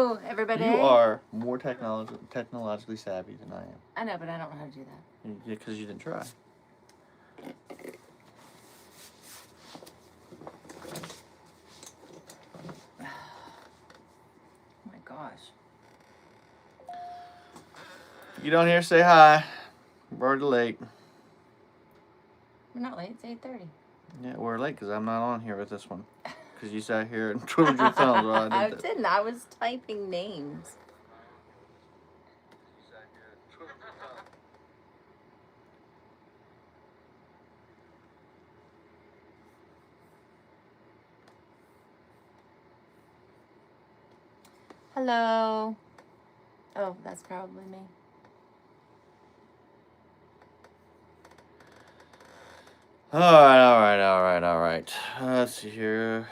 Hello, everybody. You are more technologically savvy than I am. I know, but I don't know how to do that. Yeah, because you didn't try. Oh my gosh. You don't hear, say hi. We're already late. We're not late. It's 8:30. Yeah, we're late because I'm not on here with this one. Because you sat here and twiddled your thumbs while I did that. didn't. I was typing names. Hello. Oh, that's probably me. All right. Let's see here.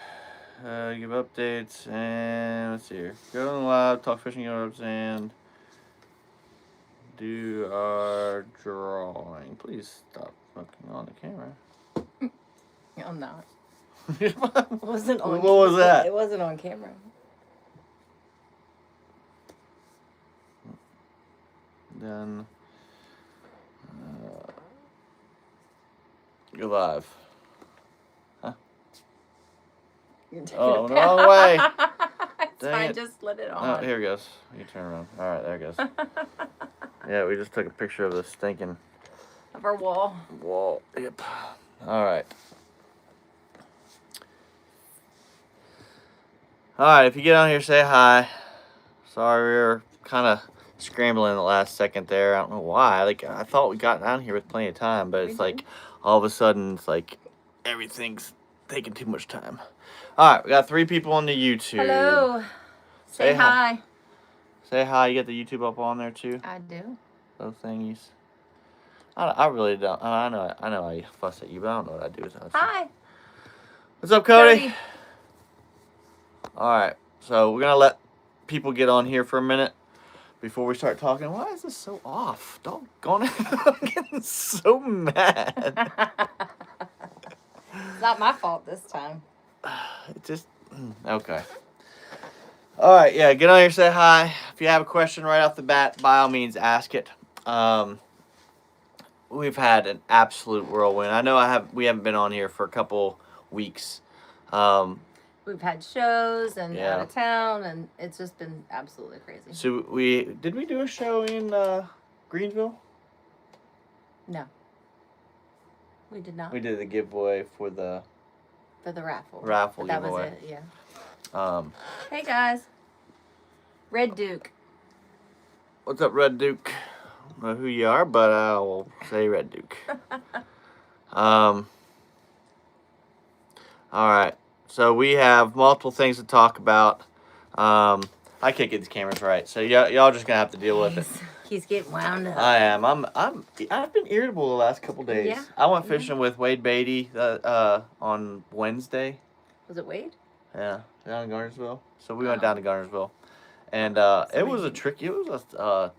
Give updates and let's see here. Go on live, talk fishing yards, and do our drawing. Please stop looking on the camera. I'm not. It wasn't on. What was that? It wasn't on camera. Then go live. Huh? Oh, the wrong way. I just let it on. Oh, here it goes. You turn around. All right, there it goes. Yeah, we just took a picture of the stinking of our wall. Yep. All right. All right, if you get on here, say hi. Sorry, we were kind of scrambling the last second there. I don't know why. Like, I thought we got down here with plenty of time, but it's like all of a sudden it's like everything's taking too much time. All right, we got 3 people on the YouTube. Hello. Say hi. Say hi. You got the YouTube up on there too? I do. Those thingies. I really don't. I know I fuss at you, but I don't know what I do with those. Hi. What's up, Cody? All right, so we're gonna let people get on here for a minute before we start talking. Why is this so off? Doggone it! I'm getting so mad. It's not my fault this time. It just okay. All right, yeah, get on here, say hi. If you have a question right off the bat, by all means, ask it. We've had an absolute whirlwind. I know we haven't been on here for a couple weeks. We've had shows and out of town, and it's just been absolutely crazy. So did we do a show in Greensville? No, we did not. We did the giveaway for the raffle. Raffle that giveaway. was it. Yeah. Hey guys, Red Duke. What's up, Red Duke? I don't know who you are, but I will say Red Duke. All right. So we have multiple things to talk about. I can't get these cameras right, so y'all just gonna have to deal with it. He's getting wound up. I am. I've been irritable the last couple days. Yeah. I went fishing with Wade Beatty on Wednesday. Was it Wade? Yeah, down in Garnersville. So we went down to Garnersville, and it was a tricky. It was a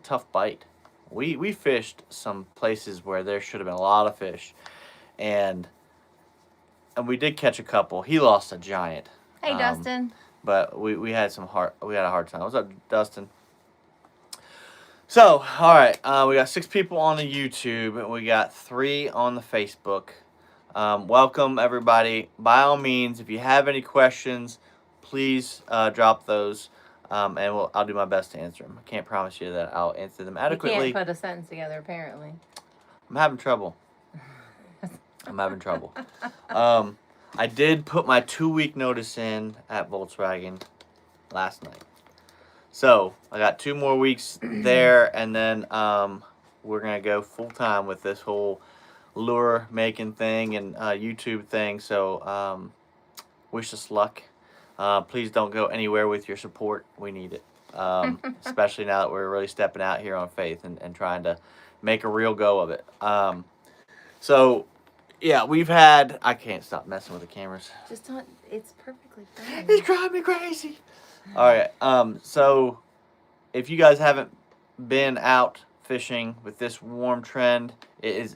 tough bite. We fished some places where there should have been a lot of fish, and we did catch a couple. He lost a giant. Hey, Dustin. But we had a hard time. What's up, Dustin? So, all right, we got 6 people on the YouTube, and we got 3 on the Facebook. Welcome, everybody. By all means, if you have any questions, please drop those, and I'll do my best to answer them. I can't promise you that I'll answer them adequately. You can't put a sentence together, apparently. I'm having trouble. I did put my 2-week notice in at Volkswagen last night. So, I got 2 more weeks there, and then we're going to go full-time with this whole lure making thing and YouTube thing. So, wish us luck. Please don't go anywhere with your support. We need it. Especially now that we're really stepping out here on faith and trying to make a real go of it. So, yeah, we've had... I can't stop messing with the cameras. Just don't... It's perfectly fine. It's driving me crazy. All right. So, if you guys haven't been out fishing with this warm trend, the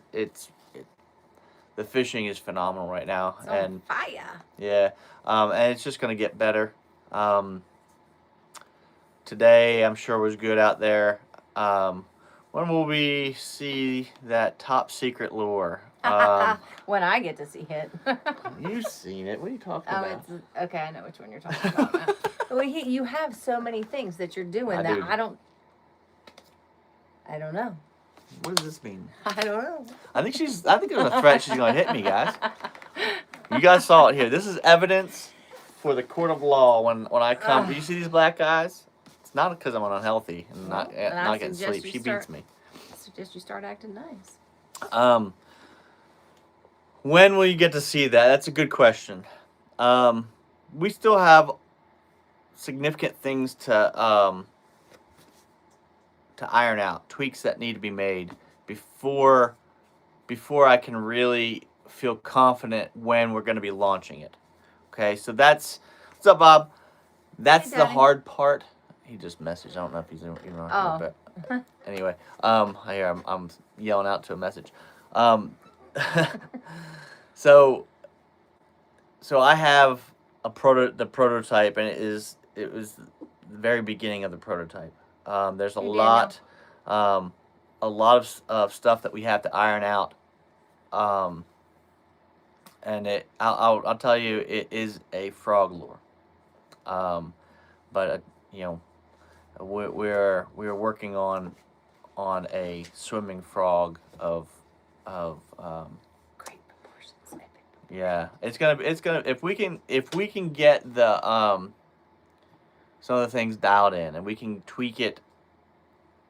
fishing is phenomenal right now. It's on fire. Yeah. And it's just going to get better. today I'm sure was good out there. When will we see that top secret lure? When I get to see it. You've seen it. What are you talking Oh, about? it's okay. I know which one you're talking about now. Well, you have so many things that you're doing I that do. I don't know. What does this mean? I don't know. I think there's a threat she's gonna hit me, guys. You guys saw it here. This is evidence for the court of law when I come. You see these black eyes? It's not because I'm unhealthy and not getting sleep. She beats me. I suggest you start acting nice. When will you get to see that? That's a good question. We still have significant things to iron out, tweaks that need to be made before I can really feel confident when we're going to be launching it. Okay, so what's up, Bob? That's the hard part. He just messaged. I don't know if he's even on here, but anyway, I'm yelling out to a message. So I have the prototype, and it was the very beginning of the prototype. There's a lot of stuff that we have to iron out. And I'll tell you, it is a frog lure. But we're working on a swimming frog of Great proportions. yeah, it's gonna if we can get the some of the things dialed in and we can tweak it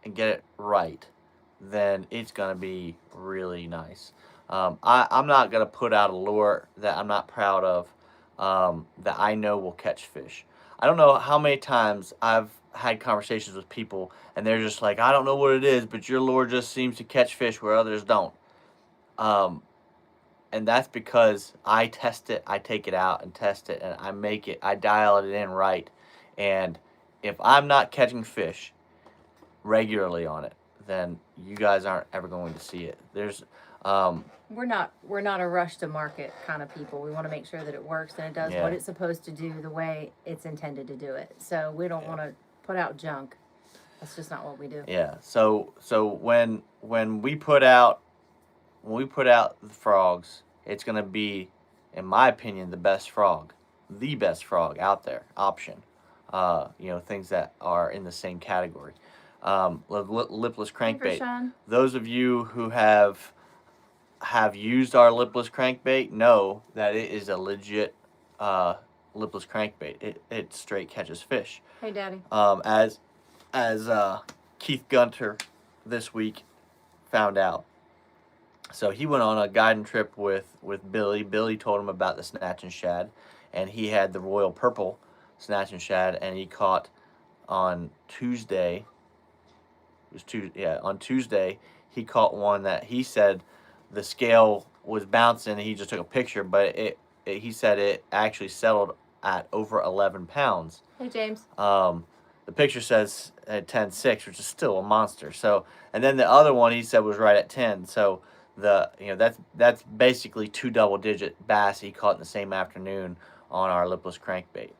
and get it right, then it's gonna be really nice. I'm not gonna put out a lure that I'm not proud of, that I know will catch fish. I don't know how many times I've had conversations with people and they're just like, I don't know what it is, but your lure just seems to catch fish where others don't. And that's because I test it, I take it out and test it, and I dial it in right. And if I'm not catching fish regularly on it, then you guys aren't ever going to see it. We're not a rush to market kind of people. We want to make sure that it works and it does what it's supposed to do the way it's intended to do it. So we don't want to put out junk. That's just not what we do. Yeah. So when we put out the frogs, it's gonna be, in my opinion, the best frog out there option. Things that are in the same category. Lipless crankbait. Those of you who have used our lipless crankbait know that it is a legit lipless crankbait. It straight catches fish. Hey, Daddy. As Keith Gunter this week found out. So he went on a guiding trip with Billy. Billy told him about the snatch and shad, and he had the royal purple snatch and shad, and he caught on Tuesday. On Tuesday he caught one that he said the scale was bouncing. And he just took a picture, but he said it actually settled at over 11 pounds. Hey, James. The picture says at 10.6, which is still a monster. So, and then the other one he said was right at 10. So that's basically 2 double-digit bass he caught in the same afternoon on our lipless crankbait.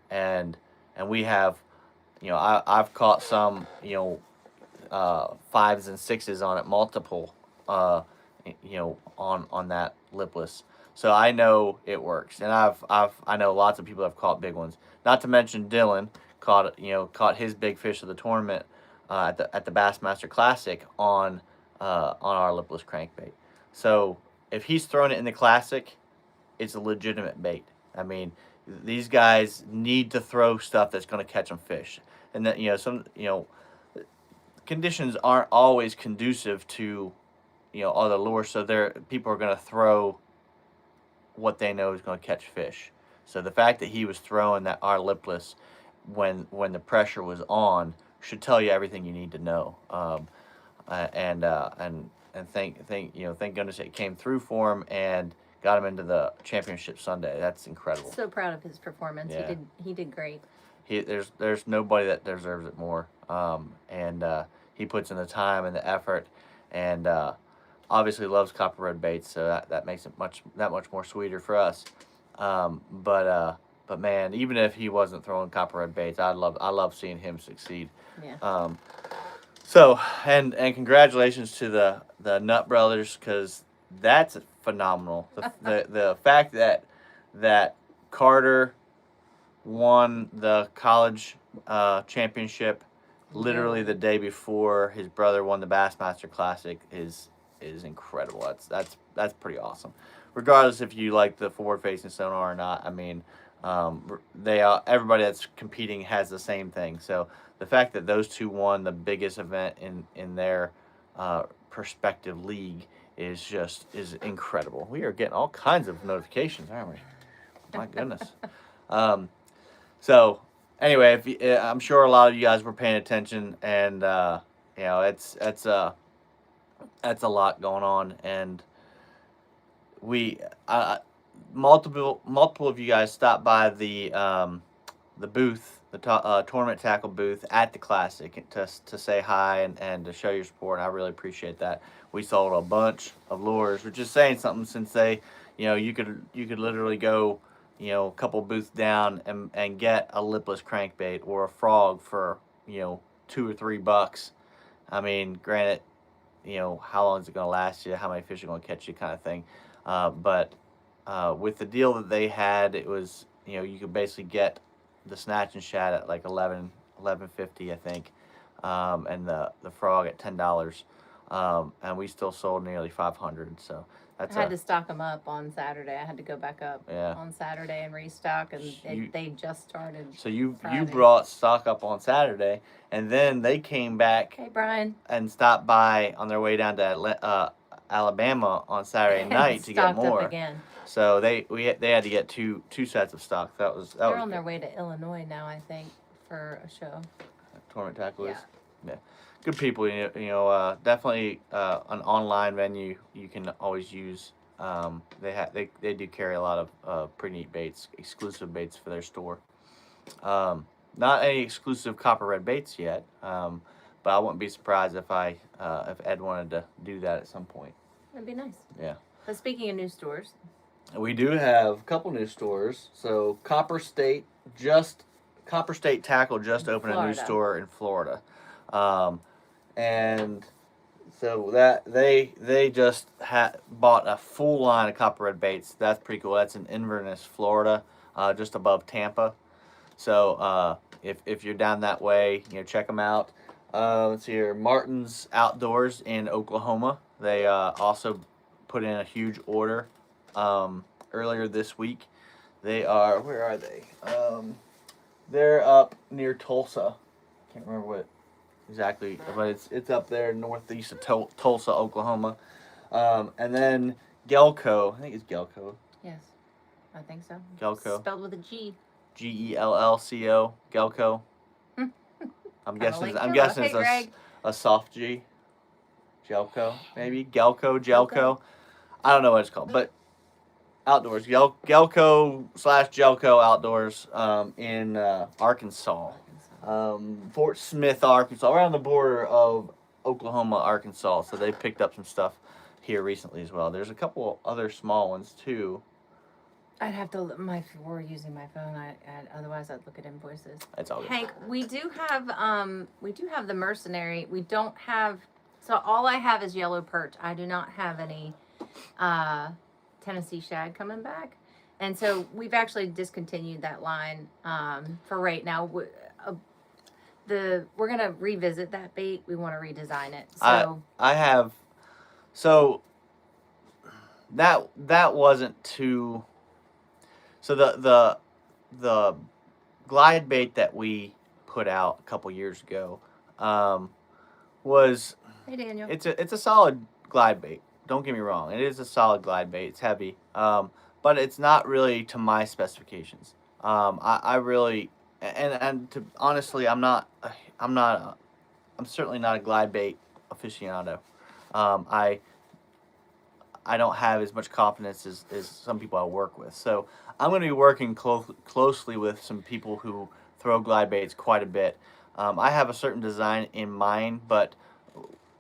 And we have, I've caught some, 5s and 6s on it, multiple, on that lipless. So I know it works, and I know lots of people have caught big ones. Not to mention Dylan caught his big fish of the tournament at the Bassmaster Classic on our lipless crankbait. So if he's throwing it in the Classic, it's a legitimate bait. I mean, these guys need to throw stuff that's going to catch them fish, and that conditions aren't always conducive to other lures. So people are going to throw what they know is going to catch fish. So the fact that he was throwing our lipless when the pressure was on should tell you everything you need to know. And thank goodness it came through for him and got him into the championship Sunday. That's incredible. So proud of his performance. Yeah. He did great. There's nobody that deserves it more. He puts in the time and the effort, and obviously loves Copper Red baits, so that makes it that much more sweeter for us. But but man, even if he wasn't throwing copperhead baits, I love seeing him succeed. Yeah. So and congratulations to the Nut Brothers, because that's phenomenal. The fact that Carter won the college championship literally the day before his brother won the Bassmaster Classic is incredible. That's pretty awesome. Regardless if you like the forward facing sonar or not, I mean, everybody that's competing has the same thing. So the fact that those two won the biggest event in their prospective league is incredible. We are getting all kinds of notifications, aren't we? My goodness. So anyway, I'm sure a lot of you guys were paying attention, and it's that's a lot going on, and we multiple of you guys stopped by the booth, the tournament tackle booth at the Classic to say hi and to show your support. And I really appreciate that. We sold a bunch of lures, which is saying something, since you could literally go a couple booths down and get a lipless crankbait or a frog for $2 or $3. I mean, granted, how long is it going to last you, how many fish are going to catch you, kind of thing. But with the deal that they had, it was you could basically get the snatch and shad at like $11.50, I think, and the frog at $10, and we still sold nearly 500. So I had to stock them up on Saturday. I had to go back up on Saturday and restock, and they just started. So you brought stock up on Saturday, and then they came back. Hey, Brian. And stopped by on their way down to Alabama on Saturday night to get more. Up again. So they had to get two sets of stock. They're on their way to Illinois now, I think, for a show. Tournament tackle is. Yeah. Good people, definitely an online venue you can always use. They do carry a lot of pretty neat baits, exclusive baits for their store. Not any exclusive copperhead baits yet, but I wouldn't be surprised if Ed wanted to do that at some point. That'd be nice. Yeah. But speaking of new stores, we do have a couple new stores. So Copper State Tackle just opened a new store in Florida. And so that they just bought a full line of copperhead baits. That's pretty cool. That's in Inverness, Florida, just above Tampa. So if you're down that way, check them out. Let's see here, Martin's Outdoors in Oklahoma. They also put in a huge order earlier this week. Where are they? They're up near Tulsa. Can't remember what exactly, but it's up there northeast of Tulsa, Oklahoma. And then Gelco, I think it's Gelco. Yes, I think so. Gelco. Spelled with a G. Gellco, Gelco. I'm guessing it's a soft G. Gelco, maybe Gelco. I don't know what it's called, but outdoors, Gelco/Gelco Outdoors in Arkansas. Fort Smith, Arkansas, around the border of Oklahoma, Arkansas. So they picked up some stuff here recently as well. There's a couple other small ones too. I'd have to. We're using my phone. Otherwise, I'd look at invoices. That's all good. Hank, we do have the Mercenary. We don't have. So all I have is yellow perch. I do not have any Tennessee shad coming back, and so we've actually discontinued that line for right now. We're gonna revisit that bait. We want to redesign it. So I have. So that wasn't too. So the glide bait that we put out a couple years ago was. Hey Daniel. It's a solid glide bait. Don't get me wrong. It is a solid glide bait. It's heavy, but it's not really to my specifications. I really honestly, I'm certainly not a glide bait aficionado. I don't have as much confidence as some people I work with. So I'm going to be working closely with some people who throw glide baits quite a bit. I have a certain design in mind, but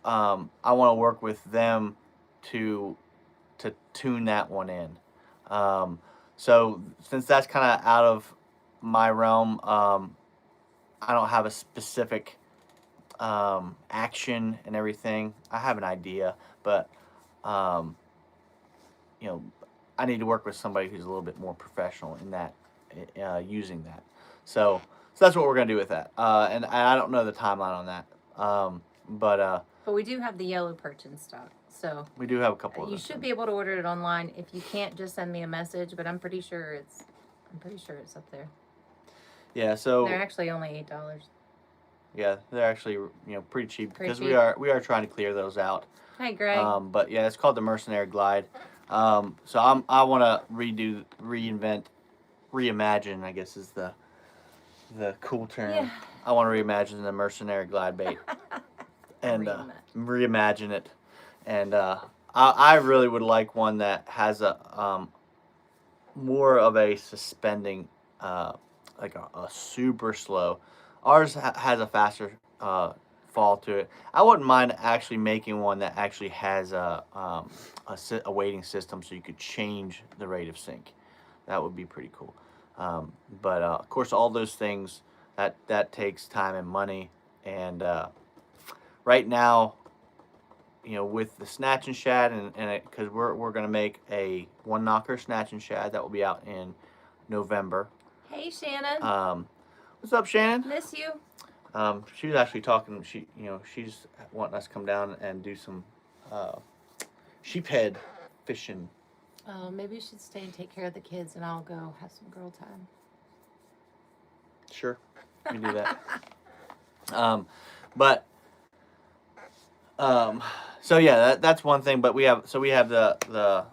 I want to work with them to tune that one in. So since that's kind of my realm. I don't have a specific action and everything. I have an idea, but you know, I need to work with somebody who's a little bit more professional in that, using that. So that's what we're gonna do with that. And I don't know the timeline on that. But we do have the yellow perch in stock, so we do have a couple of you those should things. be able to order it online. If you can't, just send me a message. But I'm pretty sure it's up there. Yeah, so they're actually only $8. Yeah, they're actually pretty cheap Pretty because cheap. we are trying to clear those out. Hi, Greg. But yeah, it's called the Mercenary Glide. So I want to reimagine. I guess is the cool term. Yeah. I want to reimagine the Mercenary Glide bait and reimagine it. And I really would like one that has a more of a suspending, like a super slow. Ours has a faster fall to it. I wouldn't mind actually making one that actually has a weighting system, so you could change the rate of sink. That would be pretty cool. But of course, all those things that takes time and money. And right now, with the snatch and shad, and because we're gonna make a one knocker snatch and shad that will be out in November. Hey, Shannon. What's up, Shannon? Miss you. She was actually talking. She's wanting us to come down and do some sheephead fishing. Maybe you should stay and take care of the kids, and I'll go have some girl time. Sure, we can do that. But so yeah, that's one thing. But we have the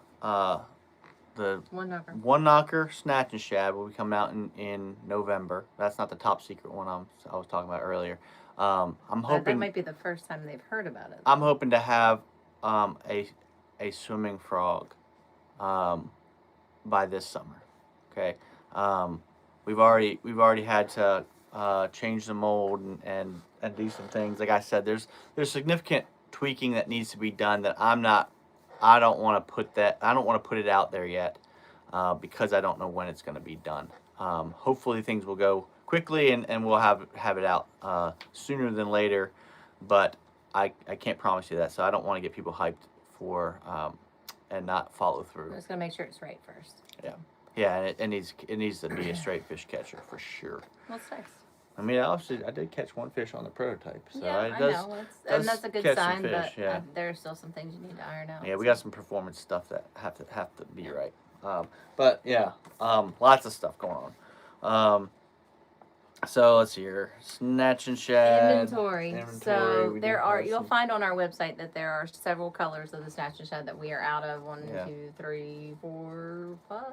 one knocker snatch and shad will be coming out in November. That's not the top secret one I was talking about earlier. I'm hoping that might be the first time they've heard about it. I'm hoping to have a swimming frog by this summer. Okay. We've already had to change the mold and do some things. Like I said, there's significant tweaking that needs to be done that I don't want to put it out there yet because I don't know when it's going to be done. Hopefully things will go quickly and we'll have it out sooner than later, but I can't promise you that, so I don't want to get people hyped for and not follow through. I'm just gonna make sure it's right first. Yeah. Yeah, and it needs to be a straight fish catcher for sure. Well, it's nice. I mean, I did catch one fish on the prototype, so yeah, I know. And that's a good sign, fish, but there are still some things you need to iron out. Yeah, we got some performance stuff that have to be right. But yeah, lots of stuff going on. So let's see here. Snatch and shad. Inventory. So you'll find on our website that there are several colors of the snatch and shad that we are out of. 1, 2, 3, 4, 5.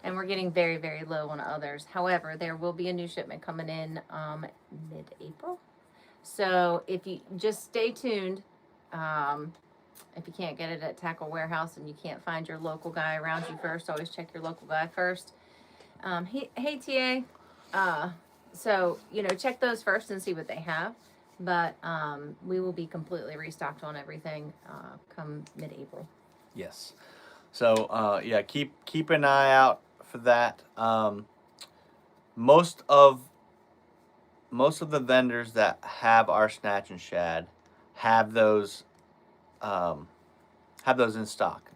And we're getting very, very low on others. However, there will be a new shipment coming in mid-April. So if you just stay tuned, if you can't get it at Tackle Warehouse and you can't find your local guy around you first, always check your local guy first. Hey TA. So, check those first and see what they have. But we will be completely restocked on everything come mid-April. Yes. So, yeah, keep an eye out for that. Most of the vendors that have our snatch and shad have those in stock.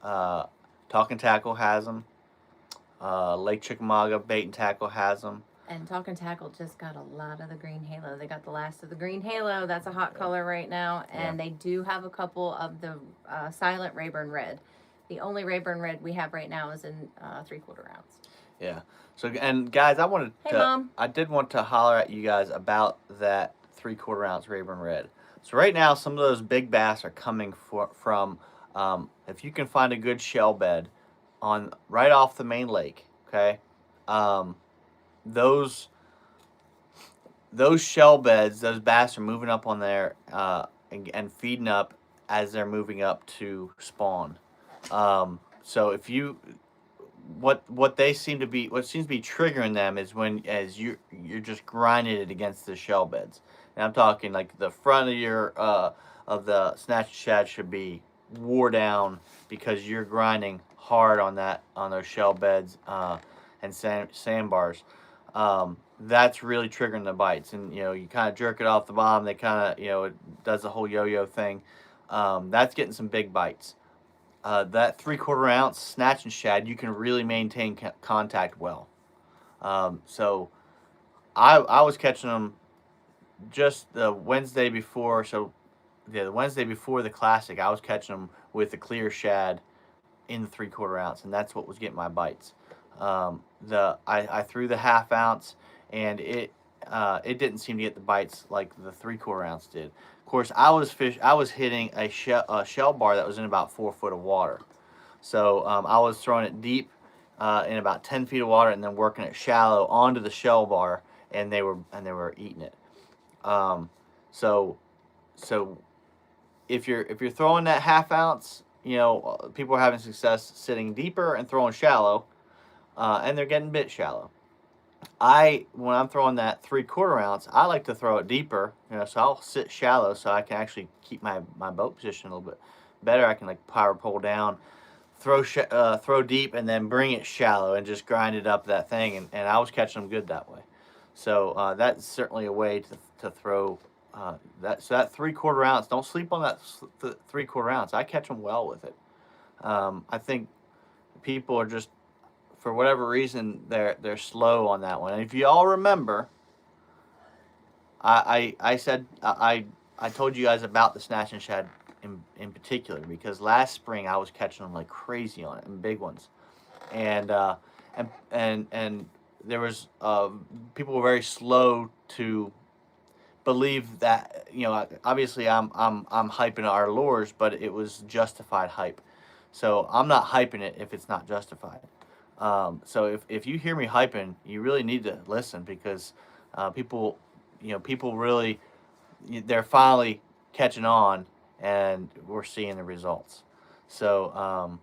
Talk and Tackle has them. Lake Chickamauga Bait and Tackle has them. And Talk and Tackle just got a lot of the green halo. They got the last of the green halo. That's a hot color right now. And they do have a couple of the silent Rayburn red. The only Rayburn red we have right now is in 3/4 ounce. Yeah. So, and guys, I did want to holler at you guys about that 3/4 ounce Rayburn red. So right now, some of those big bass are coming from if you can find a good shell bed right off the main lake. Okay. Those shell beds, those bass are moving up on there and feeding up as they're moving up to spawn. So if what seems to be triggering them is as you're just grinding it against the shell beds. And I'm talking like the front of your of the snatch shad should be wore down because you're grinding hard on those shell beds. and sandbars. That's really triggering the bites. And, you kind of jerk it off the bottom. They kind of, it does the whole yo-yo thing. That's getting some big bites. That 3/4 ounce snatch and shad, you can really maintain contact well. So I was catching them just the Wednesday before. So yeah, the Wednesday before the Classic, I was catching them with the clear shad in the 3/4 ounce, and that's what was getting my bites. I threw the 1/2 ounce, and it didn't seem to get the bites like the 3/4 ounce did. Of course, I was hitting a shell bar that was in about 4 foot of water, so I was throwing it deep in about 10 feet of water, and then working it shallow onto the shell bar, and they were eating it. So if you're throwing that 1/2 ounce, people are having success sitting deeper and throwing shallow, and they're getting bit shallow. When I'm throwing that 3/4 ounce, I like to throw it deeper, so I'll sit shallow so I can actually keep my boat position a little bit better. I can like power pull down, throw deep, and then bring it shallow and just grind it up that thing, and I was catching them good that way. So that's certainly a way to throw that. So that 3/4 ounce, don't sleep on that 3/4 ounce. I catch them well with it. I think people are just, for whatever reason, they're slow on that one. And if you all remember, I said I told you guys about the snatch and shad in particular, because last spring I was catching them like crazy on it, and big ones, and there was people were very slow to believe that, obviously I'm hyping our lures, but it was justified hype. So I'm not hyping it if it's not justified. So if you hear me hyping, you really need to listen, because people really, they're finally catching on, and we're seeing the results. So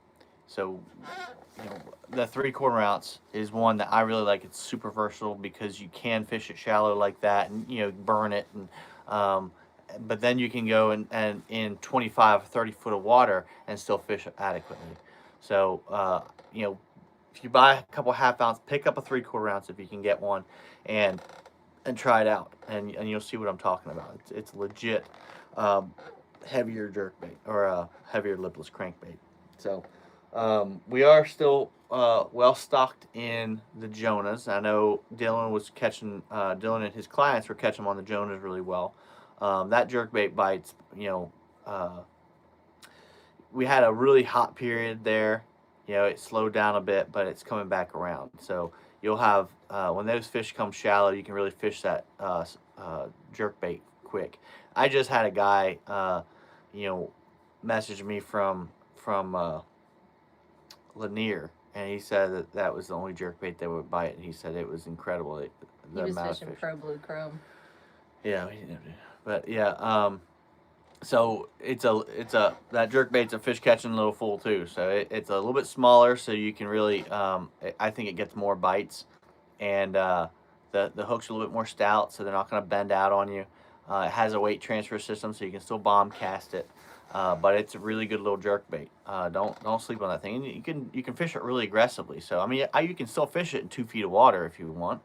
the 3/4 ounce is one that I really like. It's super versatile because you can fish it shallow like that, and burn it, and but then you can go and in 25 or 30 foot of water and still fish adequately. So if you buy a couple 1/2 ounce, pick up a 3/4 ounce if you can get one, and try it out, and you'll see what I'm talking about. It's legit heavier jerkbait, or a heavier lipless crankbait. So we are still well stocked in the Jonahs. I know Dylan was catching, Dylan and his clients were catching them on the Jonahs really well. That jerkbait bites, we had a really hot period there. It slowed down a bit, but it's coming back around. So you'll have, when those fish come shallow, you can really fish that jerkbait quick. I just had a guy, message me from Lanier, and he said that was the only jerkbait that would bite, and he said it was incredible. He was fishing Pro Blue Chrome. Yeah, but yeah, so that jerkbait's a fish catching little fool too. So it's a little bit smaller, so you can really, I think it gets more bites, and the hook's a little bit more stout, so they're not going to bend out on you. It has a weight transfer system, so you can still bomb cast it, but it's a really good little jerkbait. Don't sleep on that thing. And you can fish it really aggressively. So I mean, you can still fish it in 2 feet of water if you want.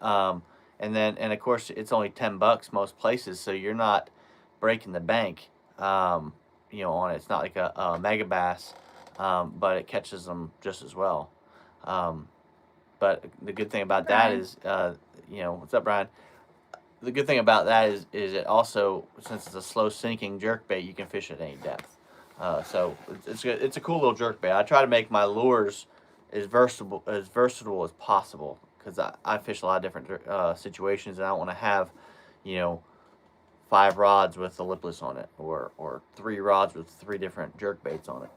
And of course it's only $10 most places, so you're not breaking the bank, on it. It's not like a mega bass, but it catches them just as well. But the good thing about that is, what's up, Brian? The good thing about that is it also, since it's a slow sinking jerkbait, you can fish at any depth. So it's a cool little jerkbait. I try to make my lures as versatile as possible, because I fish a lot of different situations, and I don't want to have, 5 rods with the lipless on it, or 3 rods with 3 different jerkbaits on it.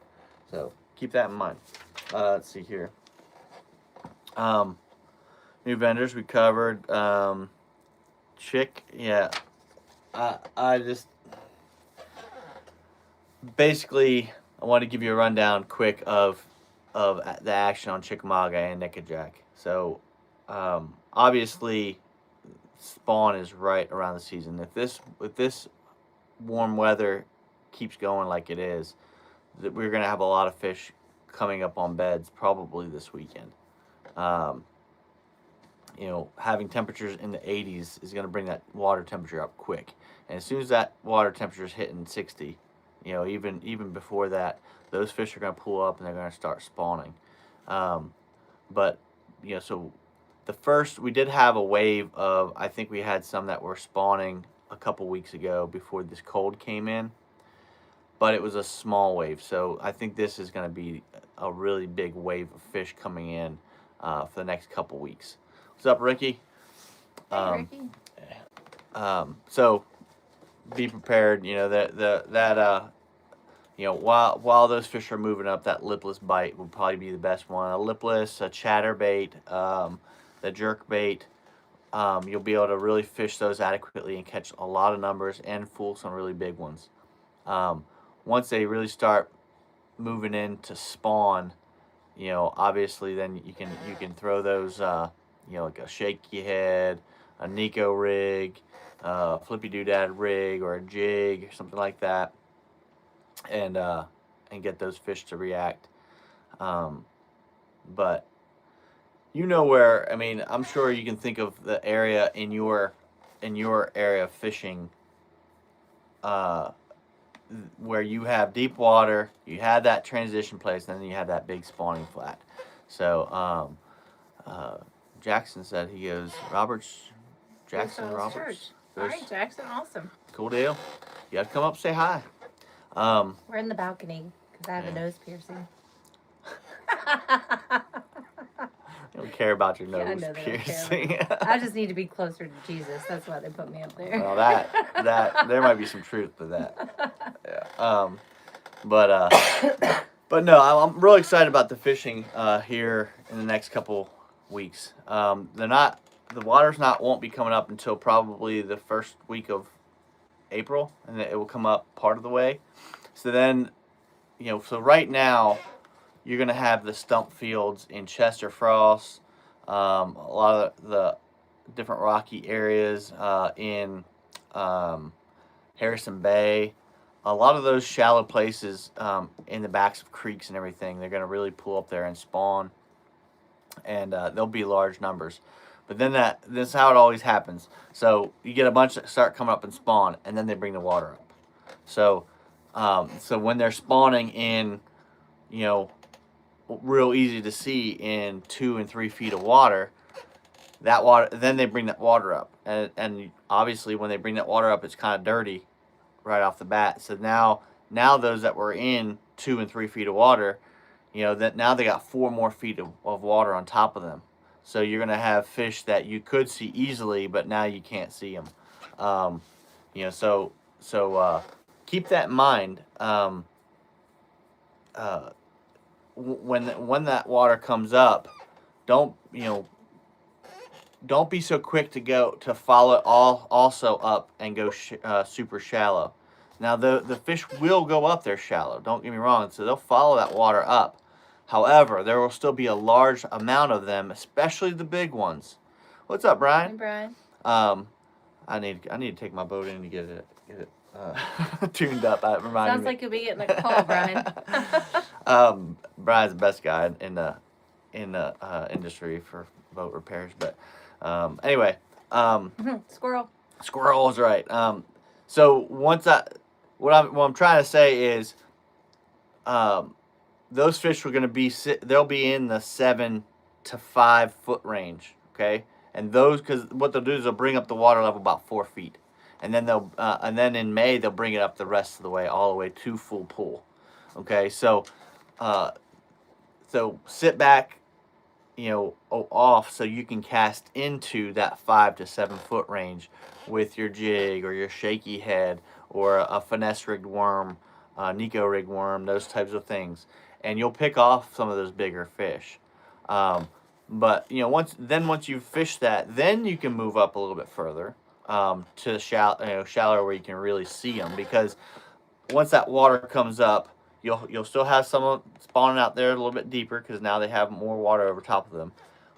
So keep that in mind. Let's see here. New vendors we covered. Yeah. I just basically, I want to give you a rundown quick of the action on Chickamauga and Nickajack. So obviously spawn is right around the season. If this warm weather keeps going like it is, we're gonna have a lot of fish coming up on beds probably this weekend. having temperatures in the 80s is going to bring that water temperature up quick. And as soon as that water temperature is hitting 60, even before that, those fish are going to pull up and they're going to start spawning. But so we did have a wave of, I think we had some that were spawning a couple weeks ago before this cold came in, but it was a small wave. So I think this is going to be a really big wave of fish coming in for the next couple weeks. What's up, Ricky? Hey, Ricky. So be prepared. While those fish are moving up, that lipless bite will probably be the best one. A lipless, a chatterbait, the jerk bait. You'll be able to really fish those adequately and catch a lot of numbers and fool some really big ones. Once they really start moving in to spawn, obviously then you can throw those, like a shaky head, a Nico rig, flippy doodad rig, or a jig or something like that, and get those fish to react. But where, I'm sure you can think of the area in your area of fishing, where you have deep water, you have that transition place, and then you have that big spawning flat. So Jackson said, he goes, Jackson Roberts. Church. All right, Jackson, awesome. Cool deal. You have to come up and say hi. We're in the balcony because I have a nose piercing. I don't care about your nose piercing. I just need to be closer to Jesus. That's why they put me up there. Well, that there might be some truth to that. Yeah. But no, I'm really excited about the fishing here in the next couple weeks. The water's won't be coming up until probably the first week of April, and it will come up part of the way. So then, so right now, you're going to have the stump fields in Chester Frost, a lot of the different rocky areas in Harrison Bay. A lot of those shallow places in the backs of creeks and everything, they're going to really pull up there and spawn, and there'll be large numbers. But then this is how it always happens. So you get a bunch that start coming up and spawn, and then they bring the water up. So when they're spawning in, real easy to see in 2 and 3 feet of water, then they bring that water up, and obviously when they bring that water up, it's kind of dirty right off the bat. So now those that were in 2 and 3 feet of water, that now they got 4 more feet of water on top of them. So you're gonna have fish that you could see easily, but now you can't see them. So keep that in mind. When that water comes up, don't be so quick to follow it also up and go super shallow. Now the fish will go up there shallow, don't get me wrong, so they'll follow that water up. However, there will still be a large amount of them, especially the big ones. What's up, Brian? Hey, Brian. I need to take my boat in to get it tuned up. Sounds like you'll be getting a call, Brian. Brian's the best guy in the industry for boat repairs. But anyway, Squirrel is right. So what I'm trying to say is, those fish are going to they'll be in the 7 to 5 foot range, okay? And because what they'll do is they'll bring up the water level about 4 feet, and then then in May they'll bring it up the rest of the way, all the way to full pool, okay? So sit back, off so you can cast into that 5 to 7 foot range with your jig or your shaky head or a finesse rigged worm, Nico rig worm, those types of things. And you'll pick off some of those bigger fish. But once you fish that, then you can move up a little bit further to shallower where you can really see them. Because once that water comes up, you'll still have some spawning out there a little bit deeper because now they have more water over top of them.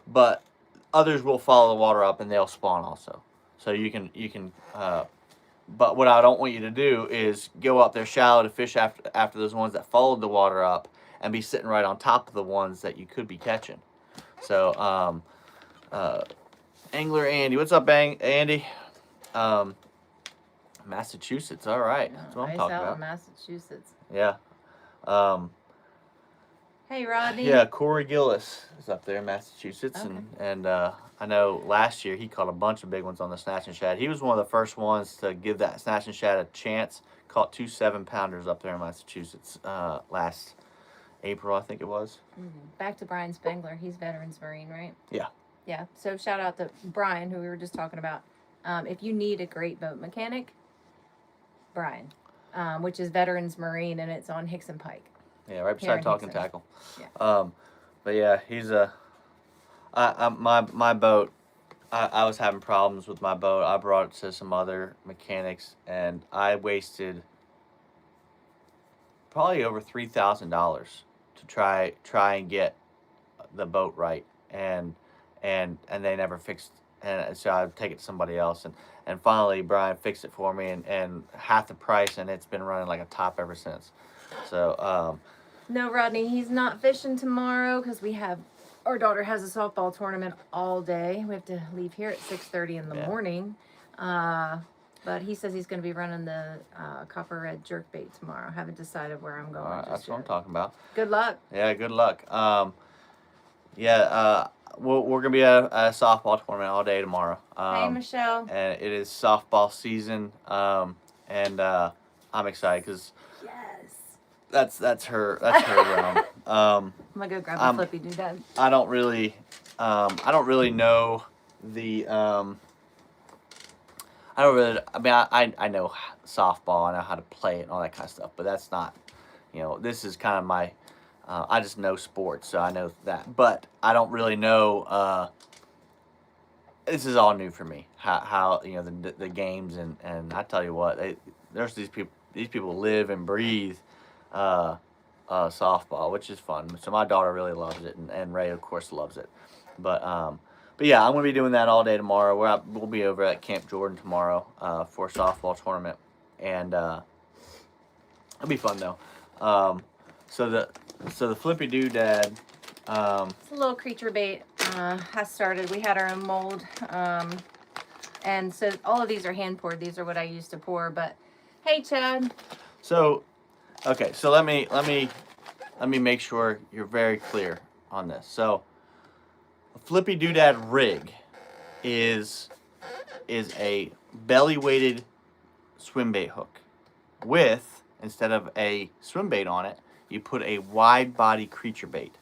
But others will follow the water up and they'll spawn also. So you can. But what I don't want you to do is go up there shallow to fish after those ones that followed the water up and be sitting right on top of the ones that you could be catching. So Angler Andy. What's up, Andy? Massachusetts. All right. That's what I'm talking out about. in Massachusetts. Yeah. Hey, Rodney. Yeah, Corey Gillis is up there in Massachusetts, okay. and I know last year he caught a bunch of big ones on the Snatch and Shad. He was one of the first ones to give that Snatch and Shad a chance. Caught 2 7-pounders up there in Massachusetts last April, I think it was. Mm-hmm. Back to Brian Spengler. He's Veterans Marine, right? Yeah. Yeah. So shout out to Brian, who we were just talking about. If you need a great boat mechanic, Brian, which is Veterans Marine, and it's on Hickson Pike. Yeah, right beside Talking Tackle. Yeah. But yeah, he's my boat. I was having problems with my boat. I brought it to some other mechanics, and I wasted probably over $3,000 to try and get the boat right, and they never fixed. And so I'd take it to somebody else, and finally Brian fixed it for me, and half the price, and it's been running like a top ever since. So. No, Rodney, he's not fishing tomorrow because our daughter has a softball tournament all day. We have to leave here at 6:30 in the morning. But he says he's going to be running the copper red jerkbait tomorrow. Haven't decided where I'm going. That's what I'm talking about. Good luck. Yeah, good luck. We're going to be at a softball tournament all day tomorrow. Hey, Michelle. And it is softball season. And I'm excited because that's her realm. I'm gonna go grab a flippy doodad. I don't really know the I know softball, I know how to play it and all that kind of stuff, but that's not, this is kind of my I just know sports, so I know that, but I don't really know. This is all new for me. How the games, and I tell you what, there's these people live and breathe softball, which is fun. So my daughter really loves it, and Ray of course loves it. But yeah, I'm gonna be doing that all day tomorrow. We'll be over at Camp Jordan tomorrow for a softball tournament, and it'll be fun though. So the Flippy Doodad. It's a little creature bait. Has started. We had our own mold, and so all of these are hand poured. These are what I used to pour. But hey, Chad. So, okay. So let me make sure you're very clear on this. So, a Flippy Doodad rig is a belly weighted swim bait hook with, instead of a swim bait on it, you put a wide body creature bait.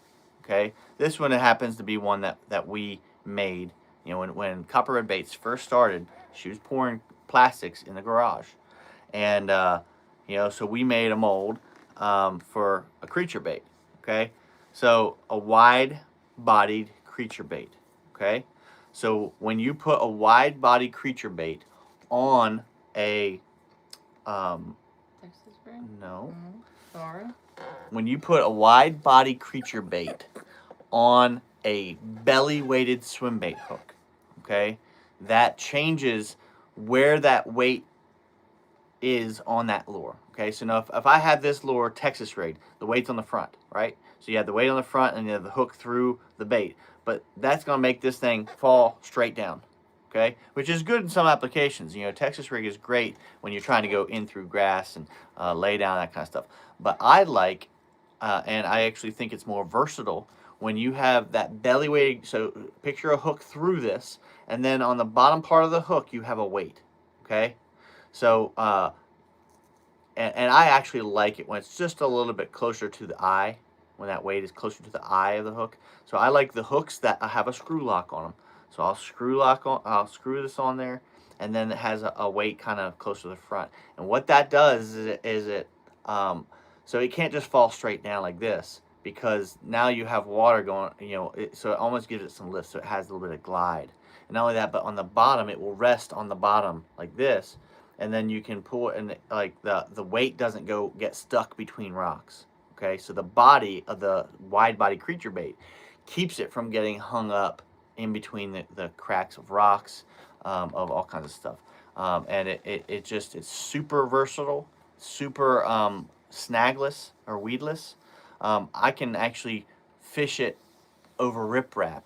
Okay, this one happens to be one that we made. When Copper Red Baits first started, she was pouring plastics in the garage, and so we made a mold for a creature bait. Okay, so a wide-bodied creature bait. Okay, so when you put a wide-bodied creature bait on a Texas ring? No. Sorry. When you put a wide body creature bait on a belly weighted swim bait hook, okay, that changes where that weight is on that lure. Okay, so now if I have this lure Texas rigged, the weight's on the front, right? So you have the weight on the front and you have the hook through the bait, but that's going to make this thing fall straight down. Okay, which is good in some applications. Texas rig is great when you're trying to go in through grass and lay down, that kind of stuff. But I like, and I actually think it's more versatile when you have that belly weight. So picture a hook through this, and then on the bottom part of the hook you have a weight. Okay, so and I actually like it when it's just a little bit closer to the eye, when that weight is closer to the eye of the hook. So I like the hooks that have a screw lock on them. So I'll screw this on there, and then it has a weight kind of close to the front. And what that does is it so it can't just fall straight down like this, because now you have water going, so it almost gives it some lift, so it has a little bit of glide. And not only that, but on the bottom, it will rest on the bottom like this, and then you can pull it, and like the weight doesn't get stuck between rocks. Okay, so the body of the wide body creature bait keeps it from getting hung up in between the cracks of rocks, of all kinds of stuff. And it's super versatile, super snagless or weedless. I can actually fish it over riprap.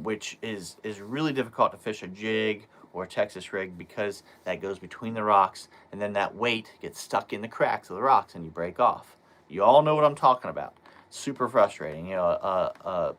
which is really difficult to fish a jig or a Texas rig because that goes between the rocks, and then that weight gets stuck in the cracks of the rocks and you break off. You all know what I'm talking about. Super frustrating. You know,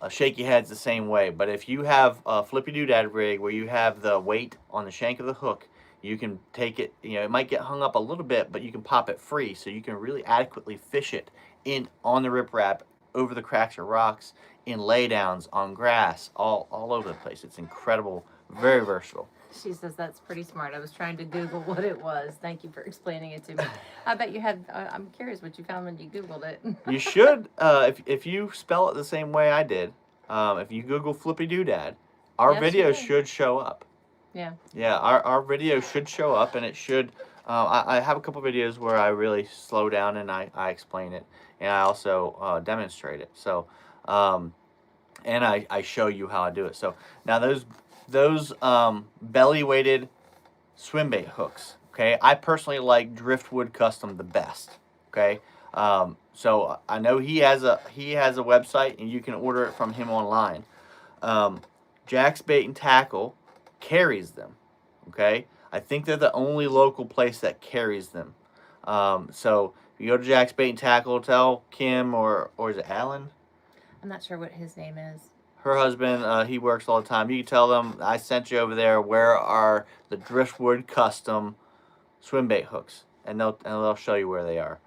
a shaky head's the same way. But if you have a flippy doodad rig where you have the weight on the shank of the hook, you can take it, you know, it might get hung up a little bit, but you can pop it free, so you can really adequately fish it in on the riprap, over the cracks or rocks, in laydowns, on grass, all over the place. It's incredible, very versatile. She says that's pretty smart. I was trying to Google what it was. Thank you for explaining it to me. I bet you had, I'm curious what you found when you Googled it. You should, if you spell it the same way I did, if you Google Flippy Doodad, our videos should show up. Yeah. Yeah, our video should show up, and it should, I have a couple videos where I really slow down and I explain it, and I also demonstrate it. So, and I show you how I do it. So now those belly weighted swim bait hooks, okay, I personally like Driftwood Custom the best. Okay, so I know he has a website, and you can order it from him online. Jack's Bait and Tackle carries them. Okay, I think they're the only local place that carries them. So if you go to Jack's Bait and Tackle, tell Kim or is it Alan? I'm not sure what his name is. Her husband, he works all the time. You can tell them I sent you over there. Where are the Driftwood Custom swim bait hooks? And they'll show you where they are.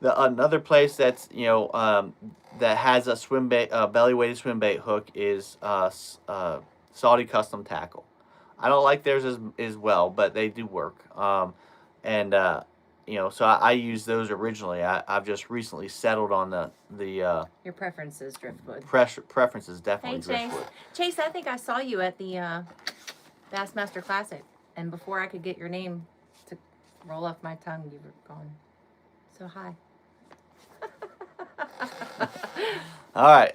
Another place that's that has a swim bait belly weighted swim bait hook is Saudi Custom Tackle. I don't like theirs as well, but they do work. So I used those originally. I've just recently settled on the your preferences, Driftwood. Preferences definitely Hey, Chase. Driftwood. Chase, I think I saw you at the Bassmaster Classic, and before I could get your name to roll off my tongue, you were gone. So hi. All right.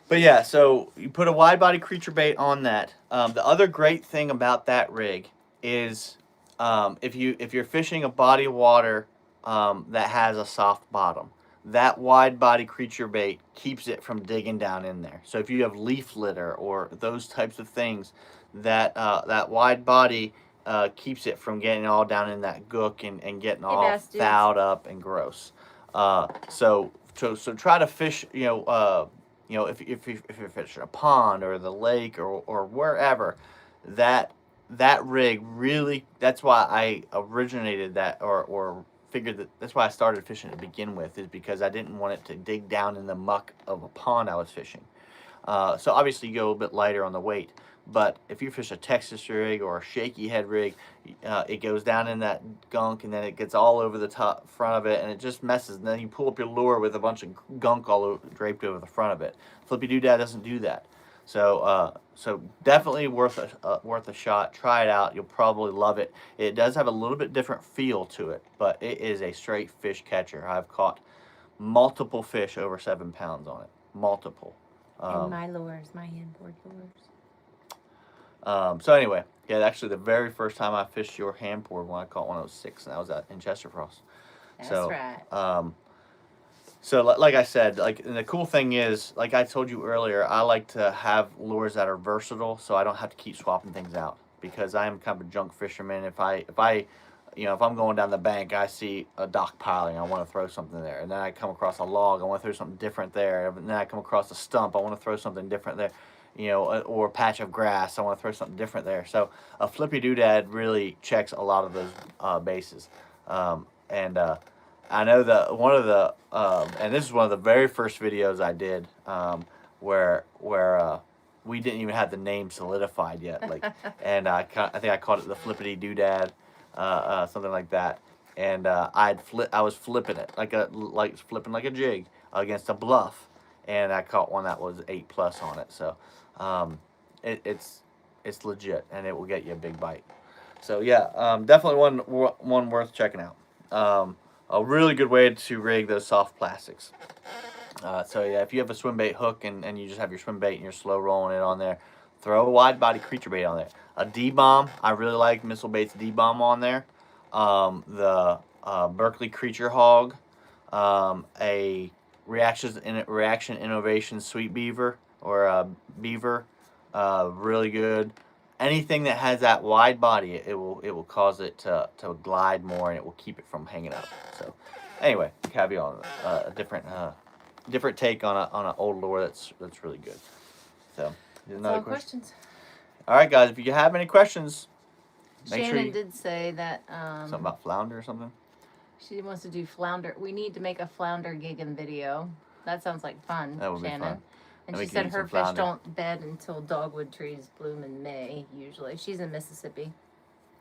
But yeah, so you put a wide body creature bait on that. The other great thing about that rig is if you're fishing a body of water that has a soft bottom, that wide body creature bait keeps it from digging down in there. So if you have leaf litter or those types of things, that wide body keeps it from getting all down in that gook and getting all fouled up and gross. So try to fish, if you're fishing a pond or the lake or wherever, that rig really, that's why I originated that or figured that's why I started fishing to begin with, is because I didn't want it to dig down in the muck of a pond I was fishing. So obviously you go a little bit lighter on the weight, but if you fish a Texas rig or a shaky head rig, it goes down in that gunk, and then it gets all over the front of it, and it just messes. And then you pull up your lure with a bunch of gunk draped over the front of it. Flippy Doodad doesn't do that. So definitely worth a shot. Try it out. You'll probably love it. It does have a little bit different feel to it, but it is a straight fish catcher. I've caught multiple fish over 7 pounds on it. Multiple. And my lures, my handboard lures. So anyway, yeah, actually the very first time I fished your handboard when I caught one, I was 6, and I was out in Chesterfrost. That's right. So like I said, and the cool thing is, like I told you earlier, I like to have lures that are versatile, so I don't have to keep swapping things out, because I am kind of a junk fisherman. If I'm going down the bank, I see a dock piling, I want to throw something there, and then I come across a log, I want to throw something different there, and then I come across a stump, I want to throw something different there, or a patch of grass, I want to throw something different there. So a Flippy Doodad really checks a lot of those bases. I know that one of the, and this is one of the very first videos I did, where we didn't even have the name solidified yet, and I think I called it the Flippity Doodad, something like that, and I was flipping it flipping like a jig against a bluff, and I caught one that was 8+ on it. So it's legit, and it will get you a big bite. So yeah, definitely one worth checking out. A really good way to rig those soft plastics. So yeah, if you have a swim bait hook and you just have your swim bait and you're slow rolling it on there, throw a wide body creature bait on there. A D-bomb, I really like Missile Bait's D-bomb on there. The Berkeley Creature Hog, a reaction innovation sweet beaver or beaver, really good. Anything that has that wide body, it will cause it to glide more, and it will keep it from hanging up. So, anyway, caveat on a different take on an old lure that's really good. So, that's all questions. All right, guys. If you have any questions, make Shannon sure did say that something about flounder or something. She wants to do flounder. We need to make a flounder gigging video. That sounds like fun. That would Shannon. be fun. And she said her fish don't bed until dogwood trees bloom in May. Usually, she's in Mississippi,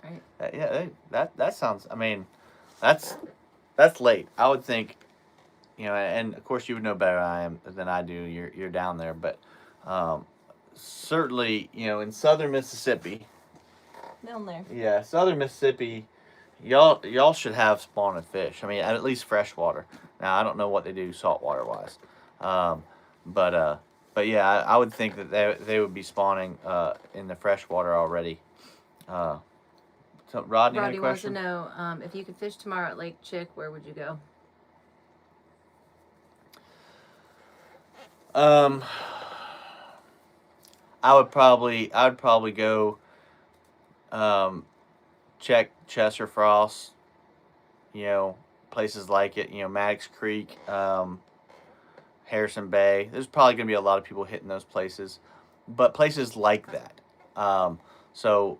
right? That sounds. I mean, that's late. I would think, and of course you would know better than I do. You're down there, but certainly, in southern Mississippi. Down there. Yeah, southern Mississippi, y'all should have spawning fish. I mean, at least freshwater. Now I don't know what they do saltwater wise, but yeah, I would think that they would be spawning in the freshwater already. So Rodney wants to know if you could fish tomorrow at Lake Chick, where would you go? I would probably go check Chester Frost, places like it, Maddox Creek, Harrison Bay. There's probably going to be a lot of people hitting those places, but places like that. So,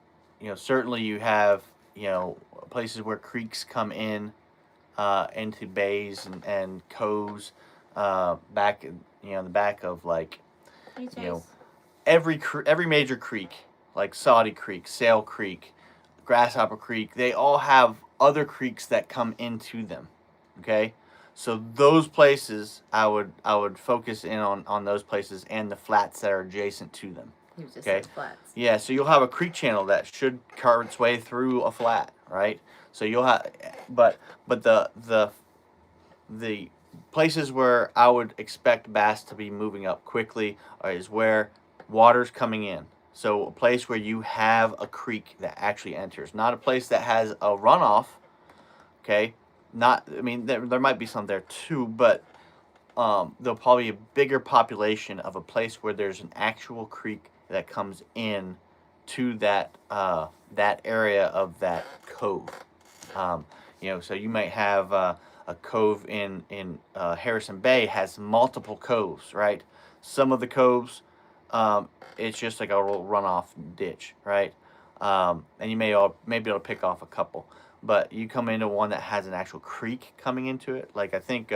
certainly you have, places where creeks come in into bays and coves back, in the back of like, every major creek, like Saudi Creek, Sail Creek, Grasshopper Creek, they all have other creeks that come into them. Okay, so those places I would focus in on those places and the flats that are adjacent to them. You just said flats. Yeah, so you'll have a creek channel that should carve its way through a flat, right? So you'll have, but the places where I would expect bass to be moving up quickly is where water's coming in. So a place where you have a creek that actually enters, not a place that has a runoff. Okay, there might be some there too, but there'll probably be a bigger population of a place where there's an actual creek that comes in to that area of that cove. So you might have a cove in Harrison Bay has multiple coves, right? Some of the coves, it's just like a little runoff ditch, right? And you may be able to pick off a couple, but you come into one that has an actual creek coming into it. Like I think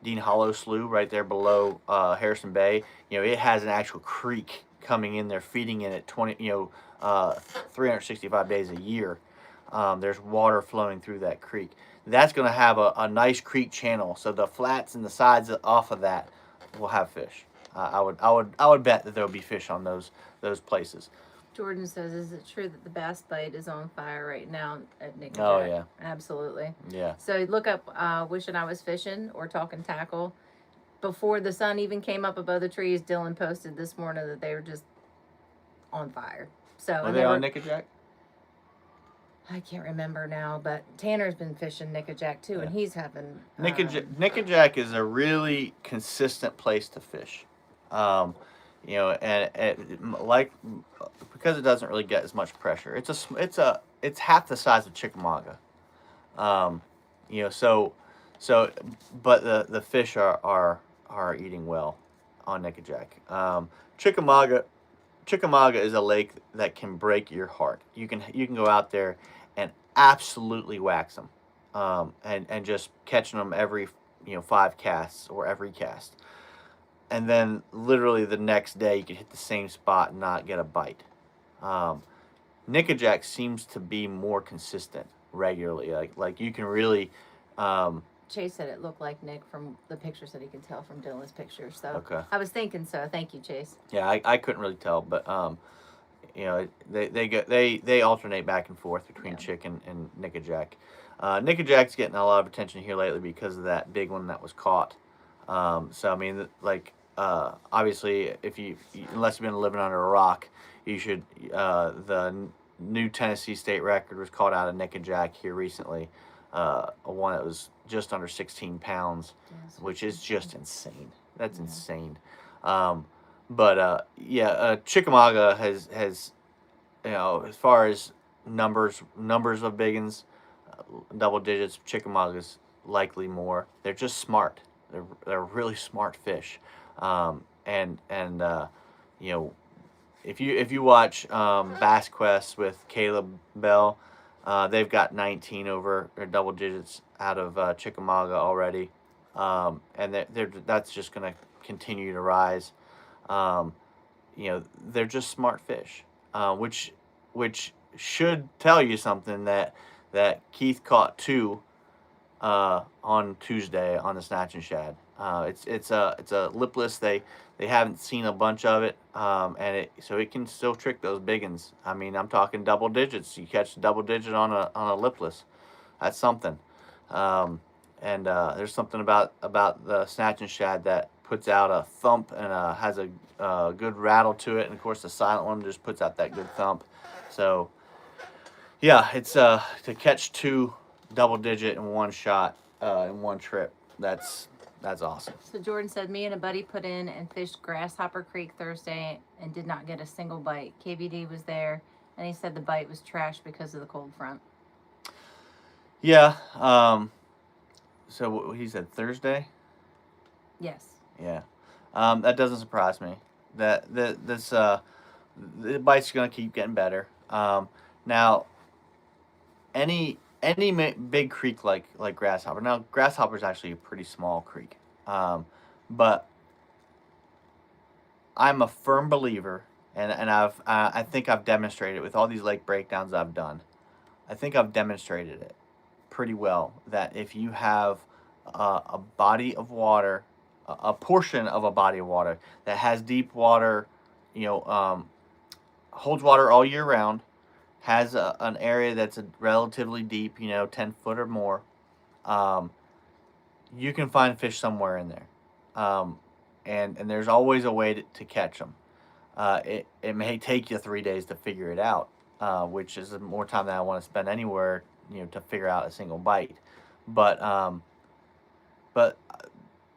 Dean Hollow Slough right there below Harrison Bay, it has an actual creek coming in there, feeding in it 365 days a year. There's water flowing through that creek. That's going to have a nice creek channel, so the flats and the sides off of that will have fish. I would bet that there will be fish on those places. Jordan says, "Is it true that the bass bite is on fire right now at Nickajack?" Oh yeah, absolutely. Yeah. So look up "Wishing I Was Fishing" or "Talking Tackle." Before the sun even came up above the trees, Dylan posted this morning that they were just on fire. So are they on Nickajack? I can't remember now, but Tanner's been fishing Nickajack too, and he's having Nickajack is a really consistent place to fish. And like because it doesn't really get as much pressure. It's half the size of Chickamauga. But the fish are eating well on Nickajack. Chickamauga is a lake that can break your heart. You can go out there and absolutely wax them, and just catching them every 5 casts or every cast, and then literally the next day you can hit the same spot and not get a bite. Nickajack seems to be more consistent regularly. Like you can really. Chase said it looked like Nick from the pictures that he could tell from Dylan's pictures. So okay. I was thinking so. Thank you, Chase. Yeah, I couldn't really tell, but they alternate back and forth between Chick and Nickajack. Nickajack's getting a lot of attention here lately because of that big one that was caught. So I mean, obviously, unless you've been living under a rock, you should. The new Tennessee state record was caught out of Nickajack here recently. One that was just under 16 pounds, Yes. which is just insane. That's Yeah. insane. Chickamauga has as far as numbers of biggins, double digits. Chickamauga's likely more. They're just smart. They're really smart fish, and you know, if you watch Bass Quest with Caleb Bell, they've got 19 over or double digits out of Chickamauga already, and that's just going to continue to rise. Um, they're just smart fish, which should tell you something that Keith caught two on Tuesday on the Snatch and Shad. It's a lipless. They haven't seen a bunch of it, so it can still trick those biggins. I mean, I'm talking double digits. You catch a double digit on a lipless, that's something. There's something about the Snatch and Shad that puts out a thump and has a good rattle to it, and of course the silent one just puts out that good thump. So yeah, it's to catch two double digit in one shot in one trip. That's awesome. So Jordan said, me and a buddy put in and fished Grasshopper Creek Thursday and did not get a single bite. KVD was there, and he said the bite was trash because of the cold front. Yeah. So he said Thursday. Yes. Yeah. That doesn't surprise me. The bite's gonna keep getting better. Now, any big creek like Grasshopper. Now, Grasshopper is actually a pretty small creek, but I'm a firm believer, and I think I've demonstrated it with all these lake breakdowns I've done. I think I've demonstrated it pretty well that if you have a body of water, a portion of a body of water that has deep water, holds water all year round, has an area that's relatively deep, 10 foot or more, you can find fish somewhere in there. And there's always a way to catch them. It may take you 3 days to figure it out, which is more time than I want to spend anywhere, to figure out a single bite. But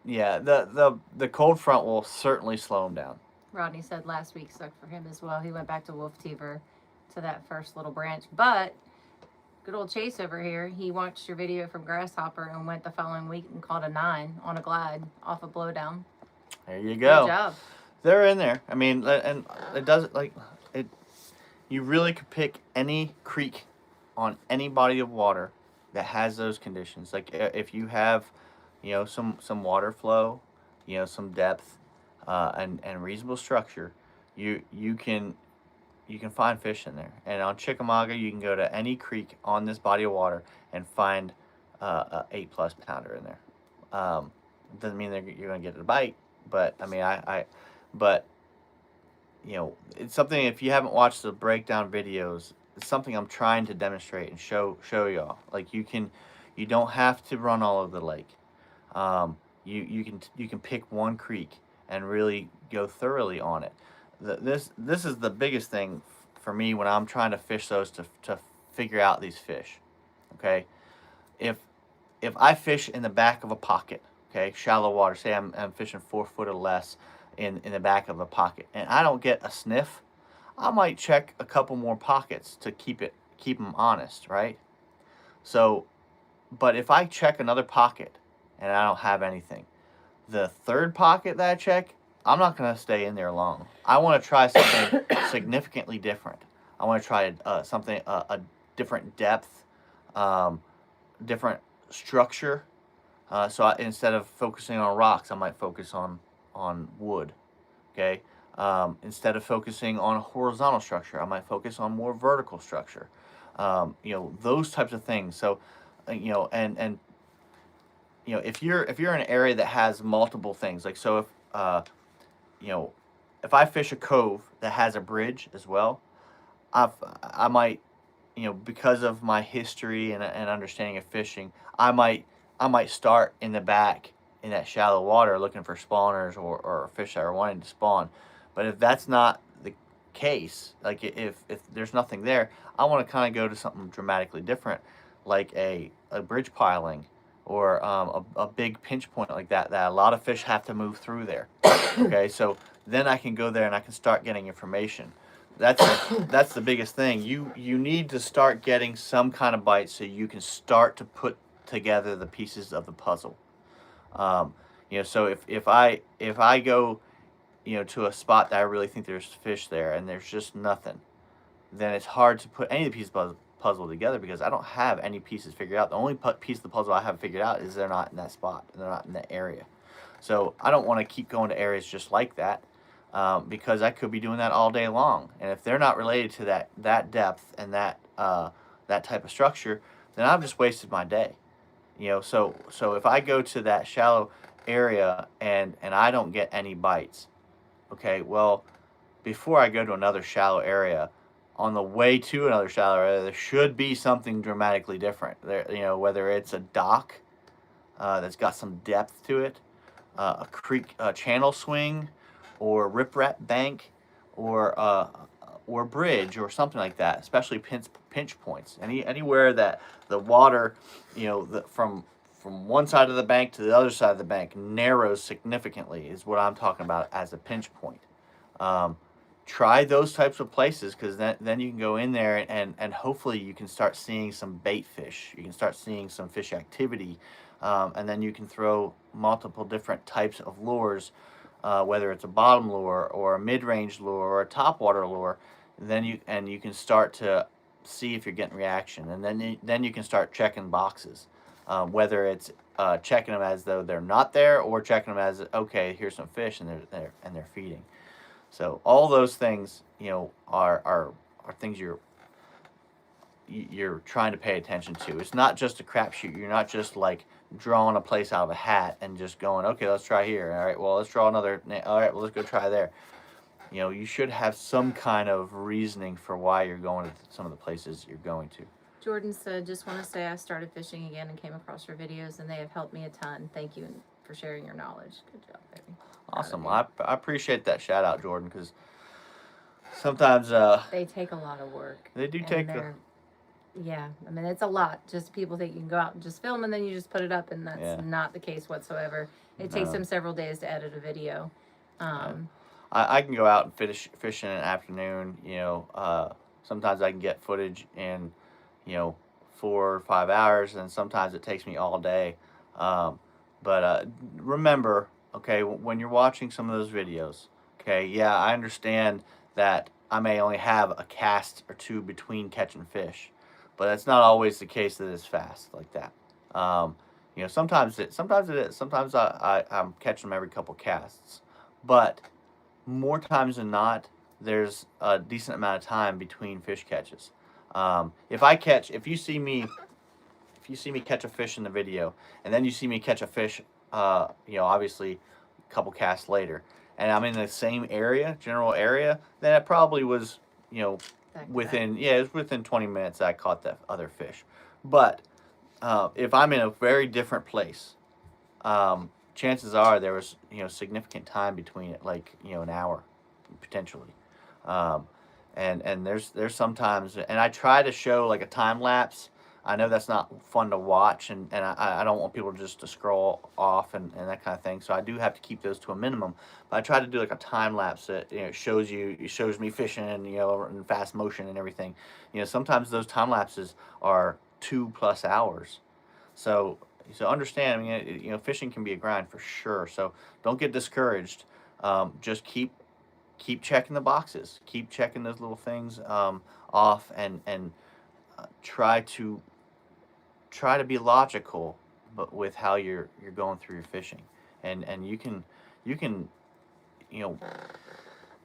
yeah, the cold front will certainly slow them down. Rodney said last week sucked for him as well. He went back to Wolf Teever to that first little branch. But good old Chase over here, he watched your video from Grasshopper and went the following week and caught a 9 on a glide off a blowdown. There you go. Good job. They're in there. I mean, and it does it. You really could pick any creek on any body of water that has those conditions. Like if you have, some water flow, some depth, and reasonable structure, you can find fish in there. And on Chickamauga, you can go to any creek on this body of water and find a 8+ pounder in there. Doesn't mean you're gonna get a bite, but I mean but it's something. If you haven't watched the breakdown videos, it's something I'm trying to demonstrate and show y'all. Like you don't have to run all over the lake. You can pick one creek and really go thoroughly on it. This is the biggest thing for me when I'm trying to fish those to figure out these fish. Okay, if I fish in the back of a pocket, okay, shallow water, say I'm fishing 4 foot or less in the back of a pocket, and I don't get a sniff, I might check a couple more pockets to keep them honest, right? So, but if I check another pocket and I don't have anything, the third pocket that I check, I'm not going to stay in there long. I want to try something significantly different. I want to try something, a different depth, different structure. So instead of focusing on rocks, I might focus on wood. Okay. Instead of focusing on horizontal structure, I might focus on more vertical structure. Those types of things. So, and if you're in an area that has multiple things, like so if I fish a cove that has a bridge as well, I might, because of my history and understanding of fishing, I might start in the back in that shallow water looking for spawners or fish that are wanting to spawn. But if that's not the case, like if there's nothing there, I want to kind of go to something dramatically different, like a bridge piling or a big pinch point like that a lot of fish have to move through there. Okay, so then I can go there and I can start getting information. That's the biggest thing. You need to start getting some kind of bite so you can start to put together the pieces of the puzzle. So if I go to a spot that I really think there's fish there and there's just nothing, then it's hard to put any of the pieces of the puzzle together because I don't have any pieces figured out. The only piece of the puzzle I have figured out is they're not in that spot. They're not in that area. So I don't want to keep going to areas just like that because I could be doing that all day long. And if they're not related to that depth and that type of structure, then I've just wasted my day. So if I go to that shallow area and I don't get any bites, okay, well, before I go to another shallow area, on the way to another shallow area, there should be something dramatically different. There, whether it's a dock that's got some depth to it, a creek, channel swing, or riprap bank, or bridge, or something like that. Especially pinch points. Anywhere that the water, from one side of the bank to the other side of the bank narrows significantly is what I'm talking about as a pinch point. Try those types of places because then you can go in there and hopefully you can start seeing some bait fish. You can start seeing some fish activity, and then you can throw multiple different types of lures, whether it's a bottom lure or a mid-range lure or a topwater lure. And then you can start to see if you're getting reaction, and then you can start checking boxes, whether it's checking them as though they're not there or checking them as, okay, here's some fish and they're feeding. So all those things, are things you're trying to pay attention to. It's not just a crapshoot. You're not just like drawing a place out of a hat and just going, okay, let's try here. All right, well, let's draw another. All right, well, let's go try there. You should have some kind of reasoning for why you're going to some of the places you're going to. Jordan said, just want to say I started fishing again and came across your videos and they have helped me a ton. Thank you for sharing your knowledge. Good job, baby. Awesome. I appreciate that shout out, Jordan, because sometimes they take a lot of work. They do take yeah, I mean, it's a lot. Just people think you can go out and just film and then you just put it up, and that's not the case whatsoever. It takes them several days to edit a video. I can go out and fish in an afternoon. Sometimes I can get footage in 4 or 5 hours, and sometimes it takes me all day. But remember, okay, when you're watching some of those videos, okay, yeah, I understand that I may only have a cast or two between catching fish, but that's not always the case that it's fast like that. Sometimes it is. Sometimes I'm catching them every couple casts, but more times than not, there's a decent amount of time between fish catches. If you see me catch a fish in the video, and then you see me catch a fish, obviously a couple casts later, and I'm in the same general area, then it probably was, it was within 20 minutes that I caught that other fish. But if I'm in a very different place, chances are there was, significant time between it, like, an hour, potentially. And there's sometimes, and I try to show like a time lapse. I know that's not fun to watch, and I don't want people just to scroll off and that kind of thing. So I do have to keep those to a minimum. But I try to do like a time lapse that it shows me fishing, in fast motion and everything. Sometimes those time lapses are 2+ hours. So understand, I mean, fishing can be a grind for sure. So don't get discouraged. Just keep checking the boxes. Keep checking those little things off, and try to be logical, but with how you're going through your fishing, and you can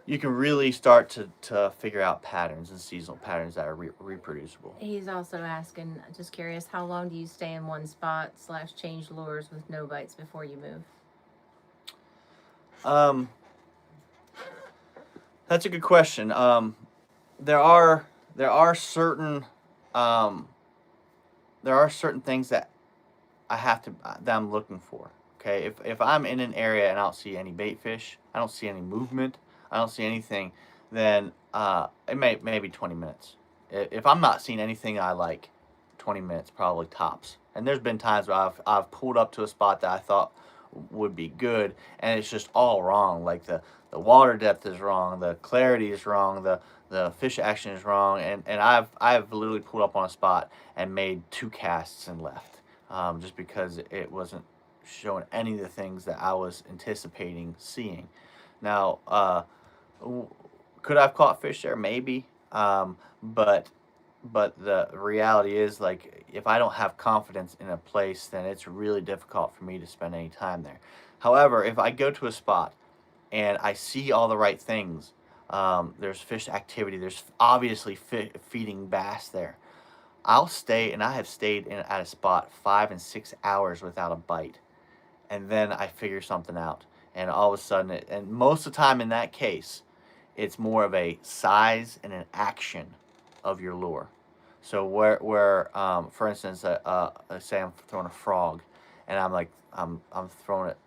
really start to figure out patterns and seasonal patterns that are reproducible. He's also asking, just curious, how long do you stay in one spot / change lures with no bites before you move? That's a good question. There are certain things that I'm looking for. Okay, if I'm in an area and I don't see any bait fish, I don't see any movement, I don't see anything, then it may be 20 minutes. If I'm not seeing anything I like, 20 minutes, probably tops. And there's been times where I've pulled up to a spot that I thought would be good, and it's just all wrong. Like the water depth is wrong, the clarity is wrong, the fish action is wrong, and I've literally pulled up on a spot and made 2 casts and left, just because it wasn't showing any of the things that I was anticipating seeing. Now, could I've caught fish there? Maybe, but the reality is, like, if I don't have confidence in a place, then it's really difficult for me to spend any time there. However, if I go to a spot and I see all the right things, there's fish activity, there's obviously feeding bass there, I'll stay, and I have stayed at a spot 5 and 6 hours without a bite, and then I figure something out, and all of a sudden, and most of the time in that case, it's more of a size and an action of your lure. So for instance, say I'm throwing a frog, and I'm throwing it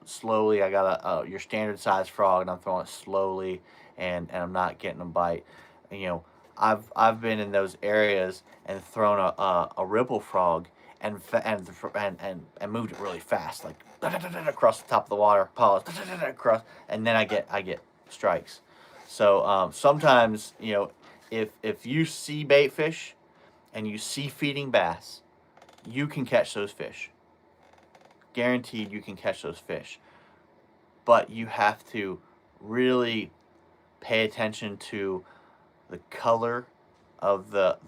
slowly. I got your standard size frog, and I'm throwing it slowly, and I'm not getting a bite. You know, I've been in those areas and thrown a ripple frog and moved it really fast, like across the top of the water, pause across, and then I get strikes. So sometimes, you know, if you see bait fish and you see feeding bass, you can catch those fish. Guaranteed you can catch those fish. But you have to really pay attention to the color of the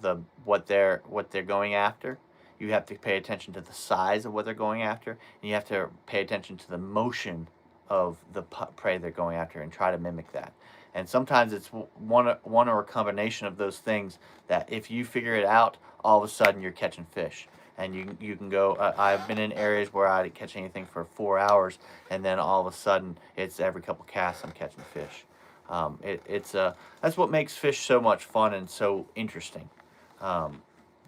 what they're going after. You have to pay attention to the size of what they're going after, and you have to pay attention to the motion of the prey they're going after and try to mimic that. And sometimes it's one or a combination of those things that if you figure it out, all of a sudden you're catching fish. And you can go, I've been in areas where I didn't catch anything for 4 hours, and then all of a sudden it's every couple casts I'm catching fish. That's what makes fish so much fun and so interesting.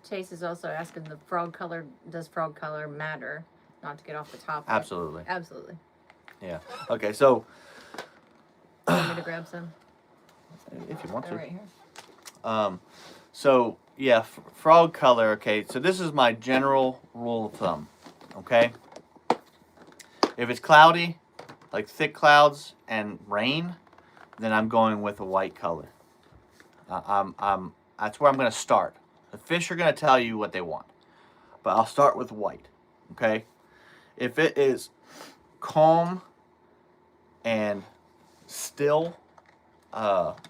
Chase is also asking, does frog color matter? Not to get off the topic. Absolutely. Absolutely. Yeah. Okay, so you want me to grab some? If you want to. Right here. So yeah, frog color. Okay, so this is my general rule of thumb. Okay. If it's cloudy, like thick clouds and rain, then I'm going with a white color. That's where I'm going to start. The fish are going to tell you what they want, but I'll start with white. Okay. If it is calm and still, calm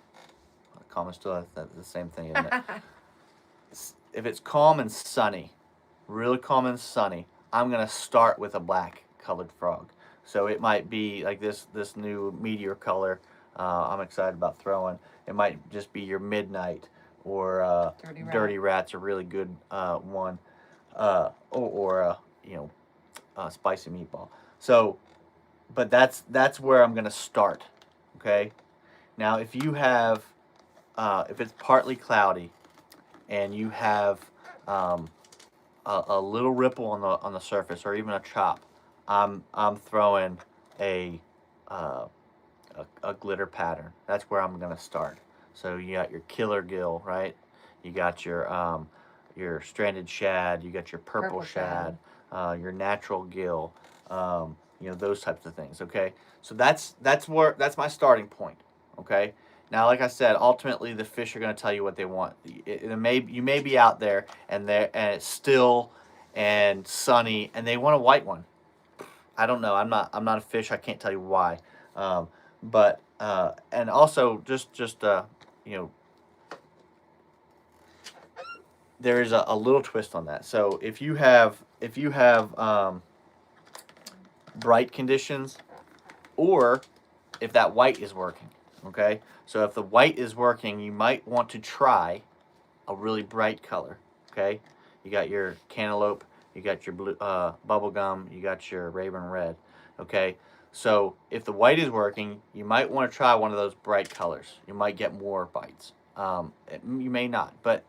and still, that's the same thing, isn't it? If it's calm and sunny, really calm and sunny, I'm gonna start with a black colored frog. So it might be like this new meteor color. I'm excited about throwing. It might just be your midnight, or dirty rat's a really good one, or spicy meatball. So, but that's where I'm gonna start. Okay. Now, if you have, if it's partly cloudy, and you have a little ripple on the surface, or even a chop, I'm throwing a glitter pattern. That's where I'm gonna start. So you got your killer gill, right? You got your stranded shad. You got your purple shad, your natural gill. Those types of things. Okay, so that's my starting point. Okay. Now, like I said, ultimately the fish are going to tell you what they want. You may be out there and it's still and sunny, and they want a white one. I don't know. I'm not a fish. I can't tell you why. But and also just there is a little twist on that. So if you have bright conditions, or if that white is working. Okay, so if the white is working, you might want to try a really bright color. Okay, you got your cantaloupe, you got your blue bubble gum, you got your raven red. Okay, so if the white is working, you might want to try one of those bright colors. You might get more bites. You may not, but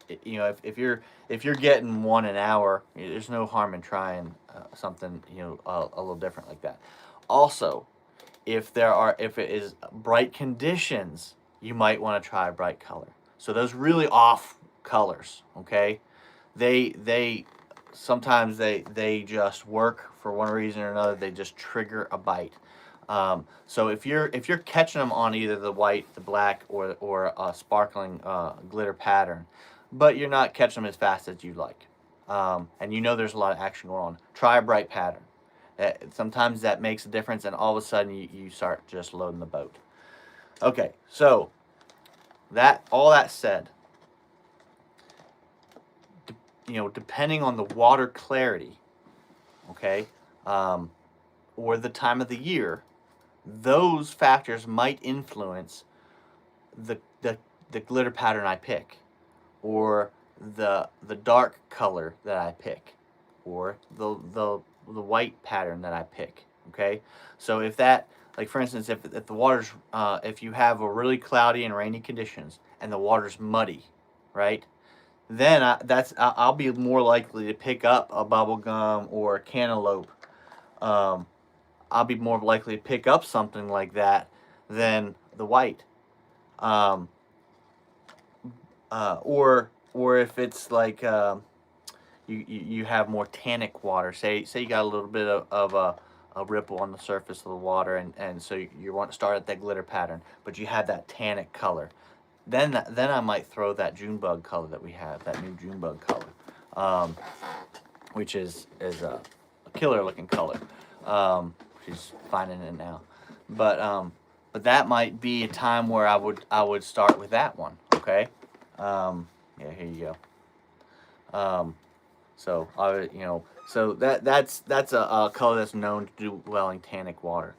if you're getting one an hour, there's no harm in trying something a little different like that. Also, if it is bright conditions, you might want to try a bright color. So those really off colors, okay? they sometimes they just work for one reason or another. They just trigger a bite. So if you're catching them on either the white, the black, or a sparkling glitter pattern, but you're not catching them as fast as you'd like, and you know there's a lot of action going on, try a bright pattern. Sometimes that makes a difference, and all of a sudden you start just loading the boat. Okay, so all that said, depending on the water clarity, okay, or the time of the year, those factors might influence the glitter pattern I pick, or the dark color that I pick, or the white pattern that I pick. Okay, so if that, like for instance, if the water's if you have a really cloudy and rainy conditions and the water's muddy, right? Then I'll be more likely to pick up a bubble gum or a cantaloupe. I'll be more likely to pick up something like that than the white. Or if it's like you have more tannic water. Say you got a little bit of a ripple on the surface of the water, and so you want to start at that glitter pattern, but you have that tannic color. Then I might throw that Junebug color that we have, that new Junebug color, which is a killer looking color. She's finding it now, but that might be a time where I would start with that one. Okay, yeah, here you go. So so that's a color that's known to do well in tannic water.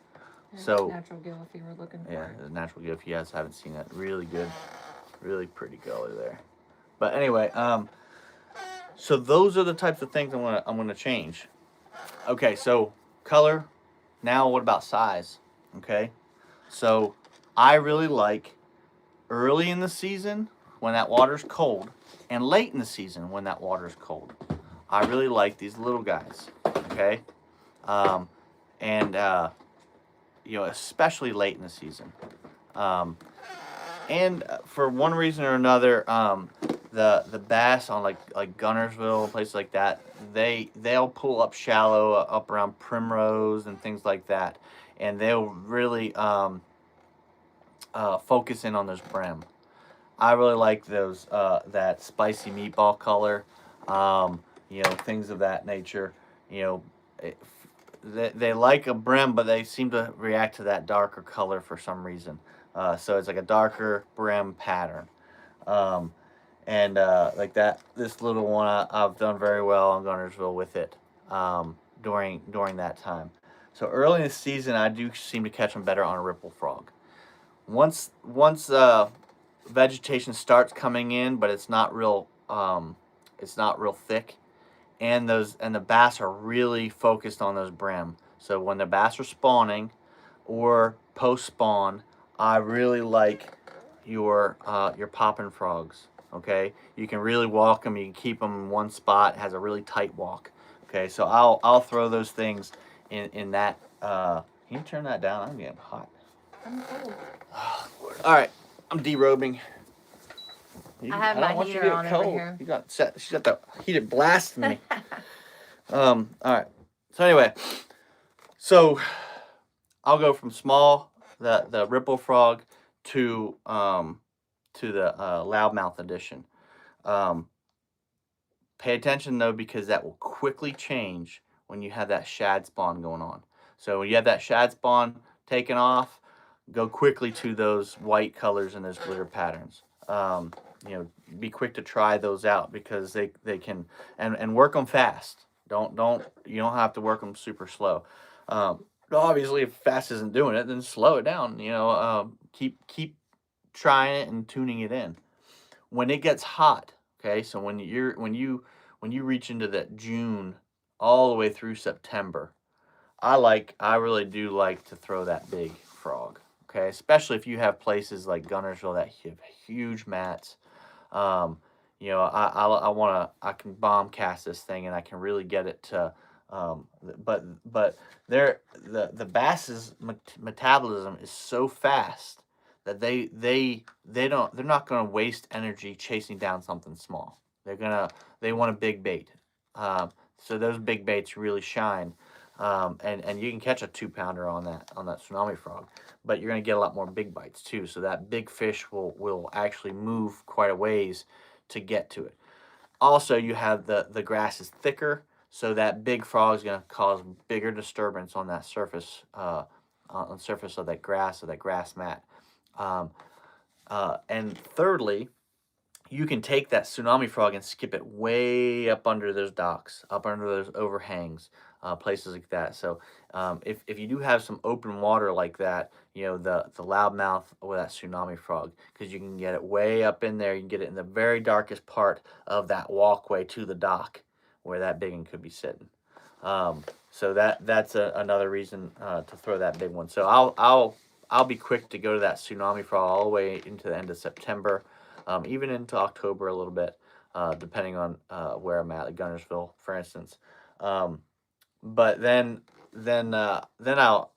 So natural gill if you were looking for yeah, it. the natural gill if you guys haven't seen it, really good, really pretty color there. But anyway, so those are the types of things I'm gonna change. Okay, so color. Now what about size? Okay, so I really like early in the season when that water's cold, and late in the season when that water's cold. I really like these little guys. Okay, and especially late in the season. And for one reason or another, the bass on like Gunnersville, places like that, they'll pull up shallow, up around Primrose and things like that, and they'll really focus in on those brim. I really like those that spicy meatball color, things of that nature. They like a brim, but they seem to react to that darker color for some reason. So it's like a darker brim pattern. And like that, this little one, I've done very well on Gunnersville with it during that time. So early in the season, I do seem to catch them better on a ripple frog. Once vegetation starts coming in, but it's not real thick, and the bass are really focused on those brim. So when the bass are spawning or post spawn, I really like your popping frogs. Okay, you can really walk them. You can keep them in one spot. It has a really tight walk. Okay, so I'll throw those things in that. Can you turn that down? I'm getting hot. I'm cold. Oh, Lord. All right, I'm derobing. I have my heater on over here. She's got the heater blasting me. All right. So anyway, I'll go from small, the ripple frog, to the loudmouth edition. Pay attention though, because that will quickly change when you have that shad spawn going on. So when you have that shad spawn taken off, go quickly to those white colors and those glitter patterns. Be quick to try those out, because they can, and work them fast. You don't have to work them super slow. Obviously, if fast isn't doing it, then slow it down. Keep trying it and tuning it in. When it gets hot, okay, so when you reach into that June all the way through September, I really do like to throw that big frog. Okay, especially if you have places like Gunnersville that have huge mats. I can bomb cast this thing, and I can really get it to. But the bass's metabolism is so fast that they're not going to waste energy chasing down something small. They want a big bait. So those big baits really shine. And you can catch a 2 pounder on that tsunami frog, but you're gonna get a lot more big bites too. So that big fish will actually move quite a ways to get to it. Also, you have the grass is thicker, so that big frog is gonna cause bigger disturbance on that surface, on the surface of that grass mat. Um, and thirdly, you can take that tsunami frog and skip it way up under those docks, up under those overhangs, places like that. So if you do have some open water like that, the loudmouth or that tsunami frog, because you can get it way up in there. You can get it in the very darkest part of that walkway to the dock where that big one could be sitting. So that's another reason to throw that big one. So I'll be quick to go to that tsunami frog all the way into the end of September. Even into October a little bit, depending on where I'm at Gunnersville, for instance. But then I'll.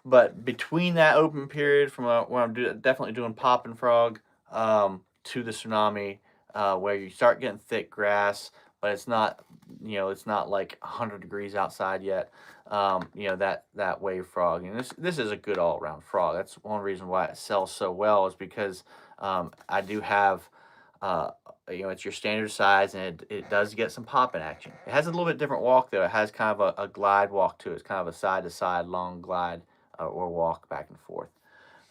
But between that open period from when I'm definitely doing popping frog to the tsunami, where you start getting thick grass, but it's not like 100 degrees outside yet. That wave frog, and this is a good all around frog. That's one reason why it sells so well, is because I do have, it's your standard size, and it does get some popping action. It has a little bit different walk though. It has kind of a glide walk to it. It's kind of a side to side long glide or walk back and forth.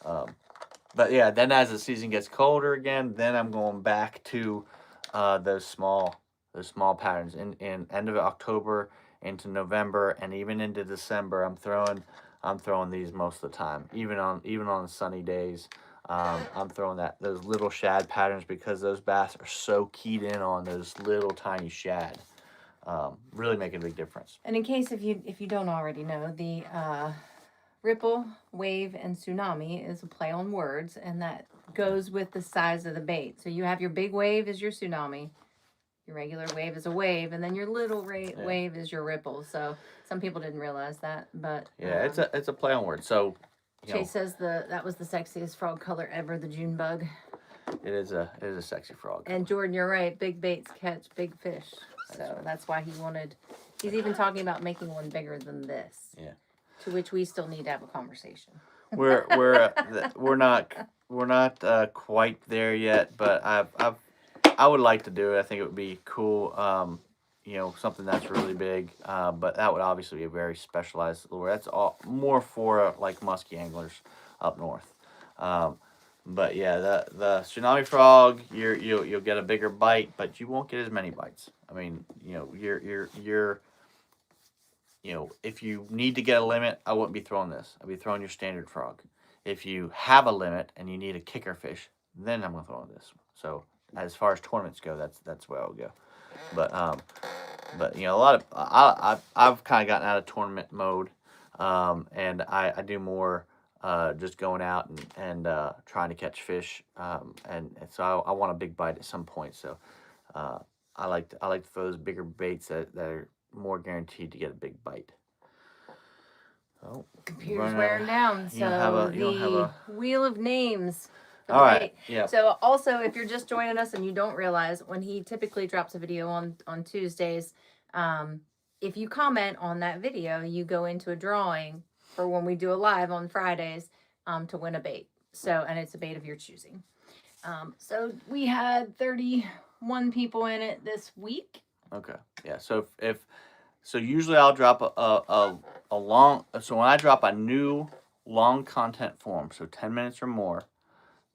But yeah, then as the season gets colder again, then I'm going back to those small patterns. In end of October into November and even into December, I'm throwing these most of the time. Even on sunny days, I'm throwing those little shad patterns, because those bass are so keyed in on those little tiny shad. Really make a big difference. And in case if you don't already know, the ripple, wave, and tsunami is a play on words, and that goes with the size of the bait. So you have your big wave is your tsunami, your regular wave is a wave, and then your little wave is your ripple. So some people didn't realize that, but yeah, it's a play on words. So Chase says that was the sexiest frog color ever, the June bug. It is a sexy frog. And Jordan, you're right. Big baits catch big fish. So that's why he's even talking about making one bigger than this. Yeah. To which we still need to have a conversation. We're not quite there yet, but I would like to do it. I think it would be cool. Something that's really big. But that would obviously be a very specialized lure. That's all more for like musky anglers up north. But yeah, the tsunami frog, you'll get a bigger bite, but you won't get as many bites. I mean, you're if you need to get a limit, I wouldn't be throwing this. I'd be throwing your standard frog. If you have a limit and you need a kicker fish, then I'm gonna throw this. So as far as tournaments go, that's where I'll go. But a lot of I've kind of gotten out of tournament mode, and I do more just going out and trying to catch fish, and so I want a big bite at some point. So I like to throw those bigger baits that are more guaranteed to get a big bite. Oh, computer's wearing down. So the wheel of names. All right. Yeah. So also, if you're just joining us and you don't realize, when he typically drops a video on Tuesdays, if you comment on that video, you go into a drawing for when we do a live on Fridays to win a bait. So, and it's a bait of your choosing. So we had 31 people in it this week. Okay. Yeah. So so usually I'll drop a long. So when I drop a new long content form, so 10 minutes or more,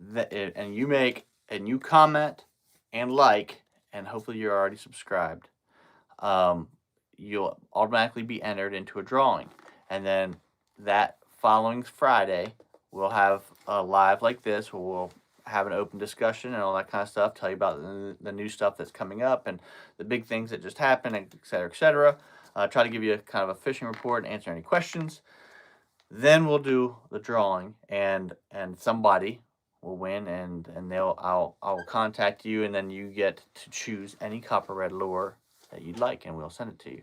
and you comment and like, and hopefully you're already subscribed, you'll automatically be entered into a drawing, and then that following Friday we'll have a live like this where we'll have an open discussion and all that kind of stuff, tell you about the new stuff that's coming up and the big things that just happened, et cetera, et cetera. Try to give you a kind of a fishing report and answer any questions. Then we'll do the drawing, and somebody will win, and I'll contact you, and then you get to choose any copper red lure that you'd like, and we'll send it to you.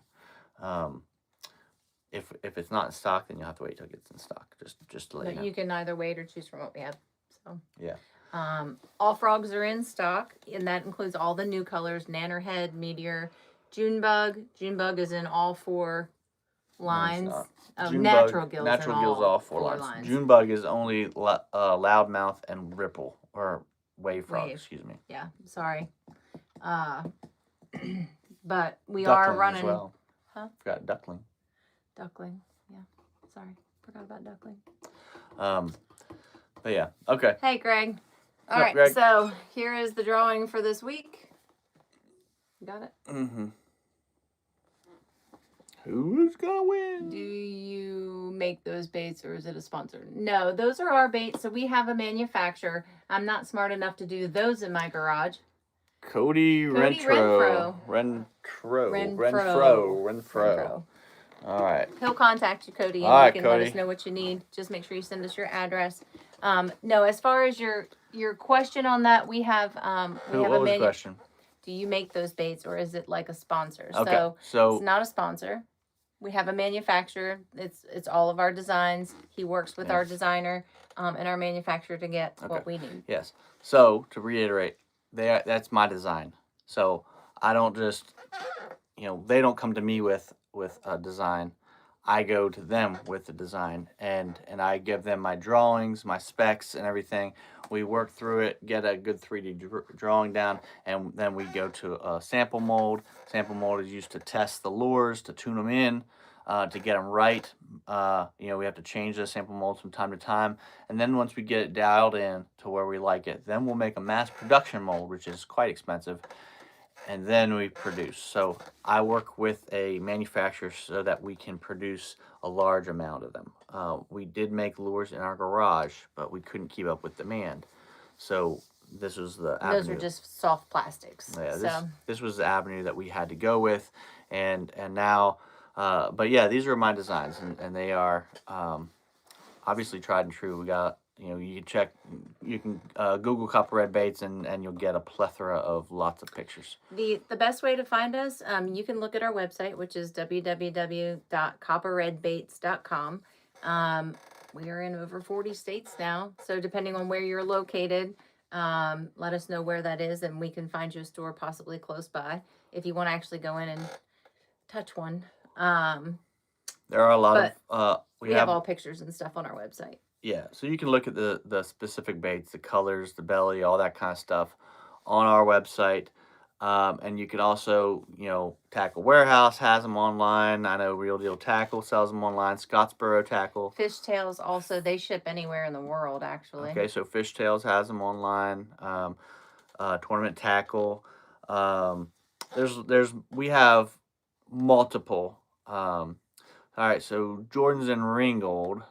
If it's not in stock, then you'll have to wait till it gets in stock. Just to let you know. You can either wait or choose from what we have. So yeah. All frogs are in stock, and that includes all the new colors: Nannerhead, Meteor, Junebug. Junebug is in all 4 lines. No, Oh, Junebug, natural gills. Natural gills, all 4 lines. lines. Junebug is only loudmouth and ripple, or wave frog. Excuse me. Yeah, sorry. But we Duckling are running. As well. Huh? Forgot duckling. Duckling. Yeah. Sorry, forgot about duckling. But yeah. Okay. Hey, Greg. All What's right. up, Greg? So here is the drawing for this week. You got it? Mm-hmm. Who's gonna win? Do you make those baits, or is it a sponsor? No, those are our baits. So we have a manufacturer. I'm not smart enough to do those in my garage. Cody Renfro. All right. He'll contact you, Cody, and All right, you can Cody. let us know what you need. Just make sure you send us your address. No, as far as your question on that, we have What was the question? Do you make those baits, or is it like a sponsor? Okay, so it's not a sponsor. We have a manufacturer. It's all of our designs. He works with our designer and our manufacturer to get what we need. Yes. So to reiterate, that's my design. So I don't just, they don't come to me with a design. I go to them with the design, and I give them my drawings, my specs, and everything. We work through it, get a good 3D drawing down, and then we go to a sample mold. Sample mold is used to test the lures, to tune them in, to get them right. We have to change the sample mold from time to time, and then once we get it dialed in to where we like it, then we'll make a mass production mold, which is quite expensive. And then we produce. So I work with a manufacturer so that we can produce a large amount of them. We did make lures in our garage, but we couldn't keep up with demand. So this was the avenue. Those are just soft plastics. Yeah, this was the avenue that we had to go with, and now, but yeah, these are my designs, and they are obviously tried and true. We got. You can Google copperhead baits, and you'll get a plethora of lots of pictures. The best way to find us, you can look at our website, which is www.copperredbaits.com. We are in over 40 states now, so depending on where you're located, let us know where that is, and we can find you a store possibly close by if you want to actually go in and touch one. There are a lot of we have all pictures and stuff on our website. Yeah, so you can look at the specific baits, the colors, the belly, all that kind of stuff on our website. And you can also, Tackle Warehouse has them online. I know Real Deal Tackle sells them online. Scottsboro Tackle. Fishtails also, they ship anywhere in the world, actually. Okay, so Fishtails has them online. Tournament Tackle. We have multiple. All right, so Jordan's and Ringgold.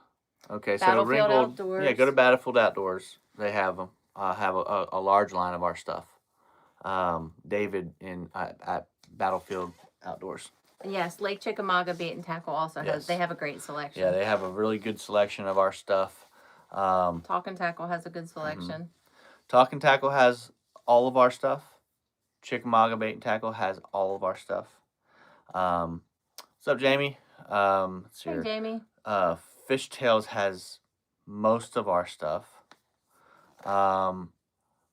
Okay, so Ringgold, Outdoors. Yeah, go to Battlefield Outdoors. They have them. Have a large line of our stuff. David at Battlefield Outdoors. Yes, Lake Chickamauga Bait and Tackle also has. They have a great selection. Yeah, they have a really good selection of our stuff. Talk and Tackle has a good selection. Mm-hmm. Talk and Tackle has all of our stuff. Chickamauga Bait and Tackle has all of our stuff. What's up, Jamie? Hey, Jamie. Fishtails has most of our stuff.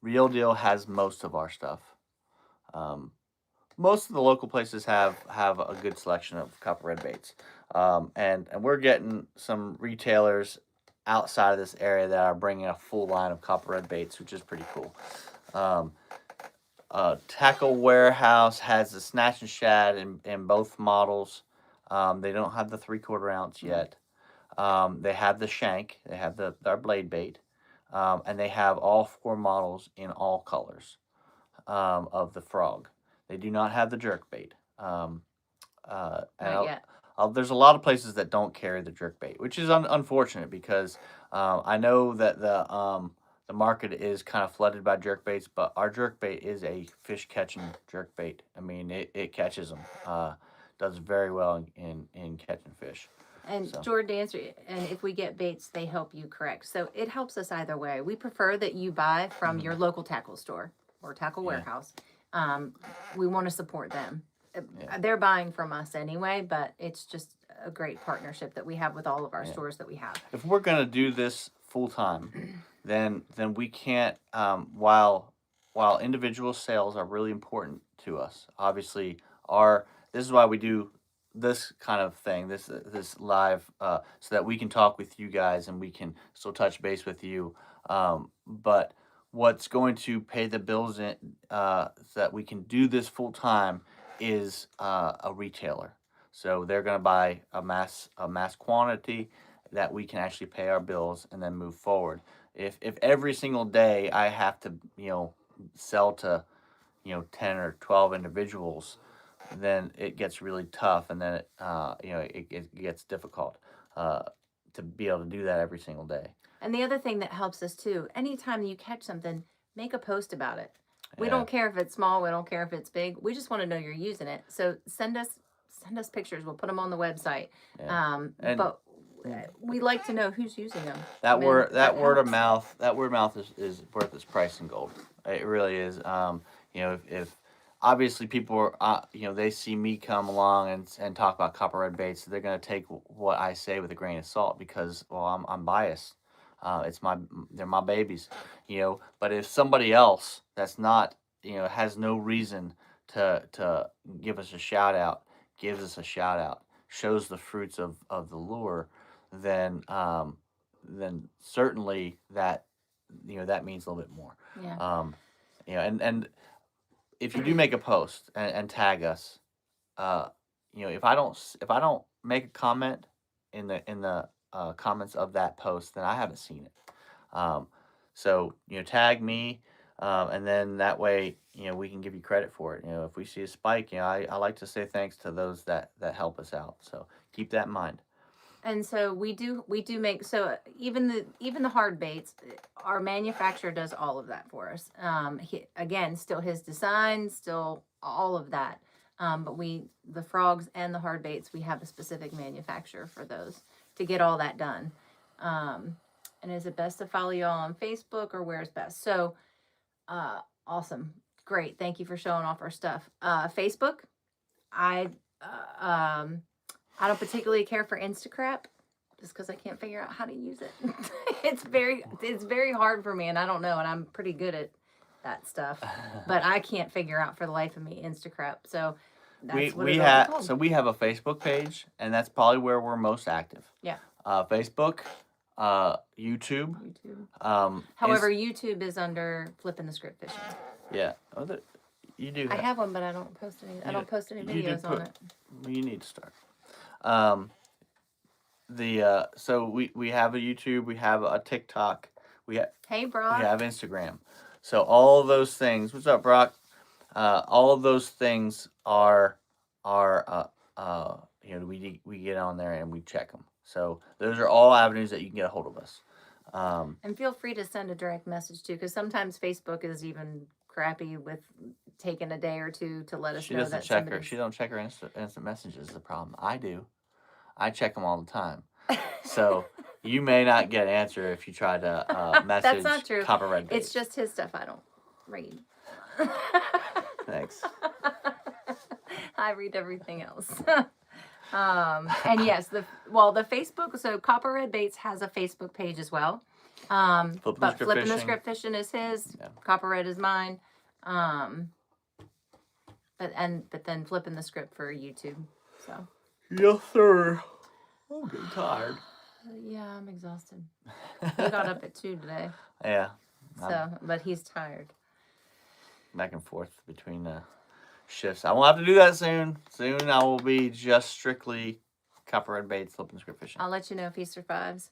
Real Deal has most of our stuff. Most of the local places have a good selection of copperhead baits. And we're getting some retailers outside of this area that are bringing a full line of copperhead baits, which is pretty cool. Tackle Warehouse has the Snatch and Shad in both models. They don't have the 3/4 ounce yet. They have the shank. They have our blade bait. And they have all 4 models in all colors of the frog. They do not have the jerk bait. Not yet. There's a lot of places that don't carry the jerk bait, which is unfortunate because I know that the market is kind of flooded by jerk baits, but our jerk bait is a fish catching jerk bait. I mean, it catches them. Does very well in catching fish. And Jordan, to answer, and if we get baits, they help you correct. So it helps us either way. We prefer that you buy from your local tackle store or tackle warehouse. We want to support them. They're buying from us anyway, but it's just a great partnership that we have with all of our stores that we have. If we're going to do this full time, then we can't. While individual sales are really important to us, obviously, this is why we do this kind of thing, this live, so that we can talk with you guys and we can still touch base with you. But what's going to pay the bills so that we can do this full time is a retailer. So they're going to buy a mass quantity that we can actually pay our bills and then move forward. If every single day I have to sell to 10 or 12 individuals, then it gets really tough, and then it gets difficult to be able to do that every single day. And the other thing that helps us too, anytime you catch something, make a post about it. We don't care if it's small, we don't care if it's big. We just want to know you're using it. So send us pictures. We'll put them on the website. But we like to know who's using them. That word of mouth is worth its price in gold. It really is. If obviously people are they see me come along and talk about copper red baits, so they're going to take what I say with a grain of salt because I'm biased. They're my babies, But if somebody else that's not has no reason to give us a shout out, gives us a shout out, shows the fruits of the lure, then certainly that that means a little bit more. Yeah. And if you do make a post and tag us, if I don't make a comment in the comments of that post, then I haven't seen it. So tag me, and then that way we can give you credit for it. If we see a spike, I like to say thanks to those that help us out. So keep that in mind. And so we do make, so even the hard baits, our manufacturer does all of that for us. Again, still his design, still all of that. But the frogs and the hard baits, we have a specific manufacturer for those to get all that done. And is it best to follow y'all on Facebook, or where's best? So, awesome. Great. Thank you for showing off our stuff. Facebook, I don't particularly care for Instacrap, just because I can't figure out how to use it. It's very hard for me, and I don't know, and I'm pretty good at that stuff, but I can't figure out for the life of me Instacrap. So that's we have a Facebook page, and that's probably where we're most active. Yeah. Facebook, YouTube. However, YouTube is under Flippin' the Script Fishing. Yeah. You do. I have one, but I don't post any. I don't post any videos on it. You need to start. So we have a YouTube, we have a TikTok, Hey, Brock. We have Instagram. So all of those things. What's up, Brock? All of those things are we get on there and we check them. So those are all avenues that you can get a hold of us. And feel free to send a direct message too, because sometimes Facebook is even crappy with taking a day or two to let us know that she don't check her instant messages. Is the problem. I do. I check them all the time. So you may not get an answer if you try to message. That's not true. Copper red baits. It's just his stuff I don't read. Thanks. I read everything else. And yes, the Facebook, so Copper Red Baits has a Facebook page as well. But Flippin' the Script Fishing is his. Yeah. Copper Red is mine. But then Flippin' the Script for YouTube. So. Yes, sir. I'm getting tired. Yeah, I'm exhausted. We got up at 2 today. Yeah. But he's tired. Back and forth between shifts. I won't have to do that soon. Soon I will be just strictly Copper Red Baits, Flippin' the Script Fishing. I'll let you know if he survives.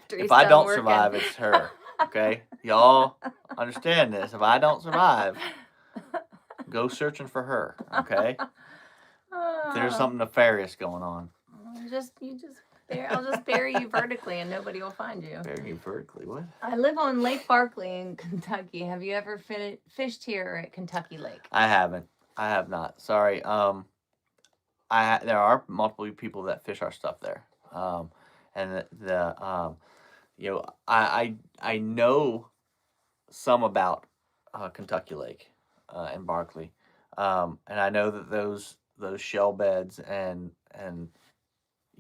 If I don't survive, it's her. Okay? Y'all understand this. If I don't survive, go searching for her. Okay? There's something nefarious going on. I'll just bury you vertically and nobody will find you. Bury you vertically? What? I live on Lake Barkley in Kentucky. Have you ever fished here at Kentucky Lake? I haven't. I have not. Sorry. There are multiple people that fish our stuff there. And I know some about Kentucky Lake and Barkley. And I know that those shell beds and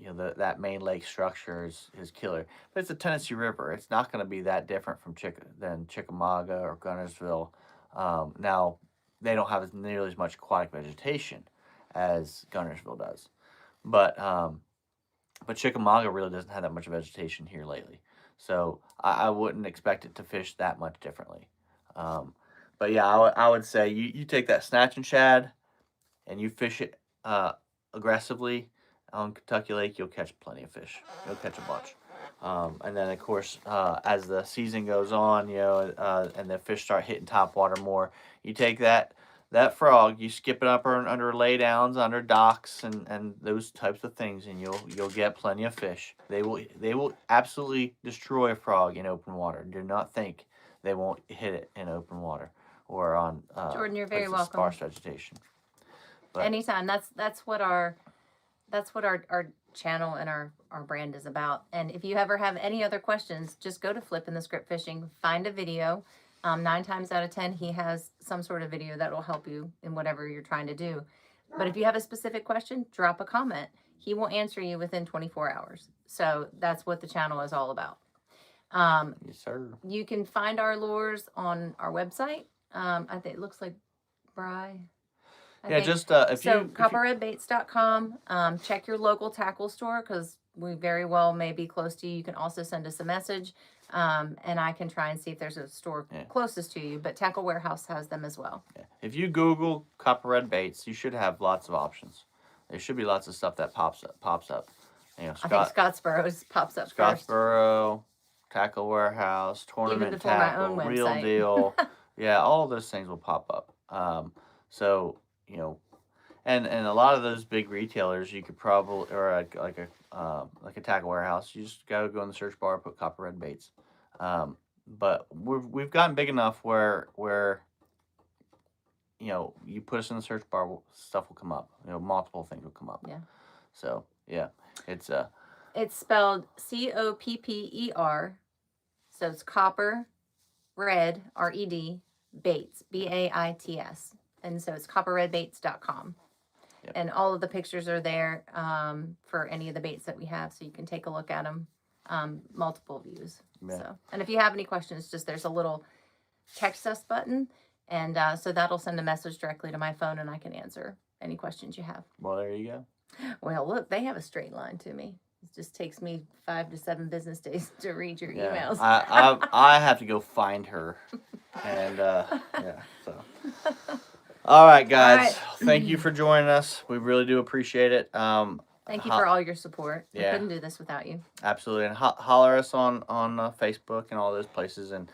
that main lake structure is killer. But it's a Tennessee River. It's not going to be that different from than Chickamauga or Guntersville. Now, they don't have nearly as much aquatic vegetation as Guntersville does, but Chickamauga really doesn't have that much vegetation here lately. So I wouldn't expect it to fish that much differently. But yeah, I would say you take that snatch and shad and you fish it aggressively on Kentucky Lake, you'll catch plenty of fish. You'll catch a bunch. And then, of course, as the season goes on, and the fish start hitting top water more, you take that frog, you skip it up under laydowns, under docks, and those types of things, and you'll get plenty of fish. They will absolutely destroy a frog in open water. Do not think they won't hit it in open water or on Jordan, you're very welcome. Sparse vegetation. But anytime. That's what our channel and our brand is about. And if you ever have any other questions, just go to Flippin the Script Fishing, find a video. 9 times out of 10, he has some sort of video that will help you in whatever you're trying to do. But if you have a specific question, drop a comment. He will answer you within 24 hours. So that's what the channel is all about. Yes, sir. You can find our lures on our website. I think it looks like Bry. Just copperredbaits.com. Check your local tackle store because we very well may be close to you. You can also send us a message, and I can try and see if there's a store closest to you. But Tackle Warehouse has them as well. Yeah. If you Google Copper Red Baits, you should have lots of options. There should be lots of stuff that pops up. I think Scottsboro pops up first. Scottsboro, Tackle Warehouse, Tournament Tackle, my own Real website. Deal. Yeah, all of those things will pop up. And a lot of those big retailers, you could probably, or like a Tackle Warehouse, you just gotta go in the search bar, put Copper Red Baits. But we've gotten big enough where you put us in the search bar, stuff will come up. Multiple things will come up. Yeah. So yeah, it's spelled COPPER, so it's Copper Red RED Baits BAITS, and so it's copperredbaits.com. Yep. And all of the pictures are there for any of the baits that we have, so you can take a look at them, multiple views. Yeah. So, and if you have any questions, there's a little text us button, and so that'll send a message directly to my phone, and I can answer any questions you have. Well, there you go. Well, look, they have a straight line to me. It just takes me 5 to 7 business days to read your emails. I have to go find her, and so. All right, guys. All right. Thank you for joining us. We really do appreciate it. Thank you for all your support. Yeah. We couldn't do this without you. Absolutely, and holler us on Facebook and all those places, and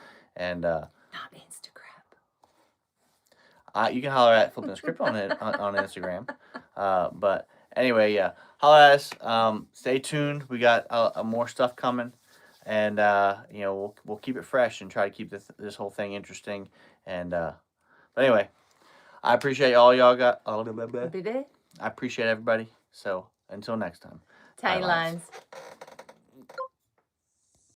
not Instagram. You can holler at Flippin the Script on Instagram. But anyway, yeah, holler at us. Stay tuned. We got more stuff coming, and we'll keep it fresh and try to keep this whole thing interesting. And but anyway. I appreciate all y'all got. I appreciate everybody. So until next time. Tight lines.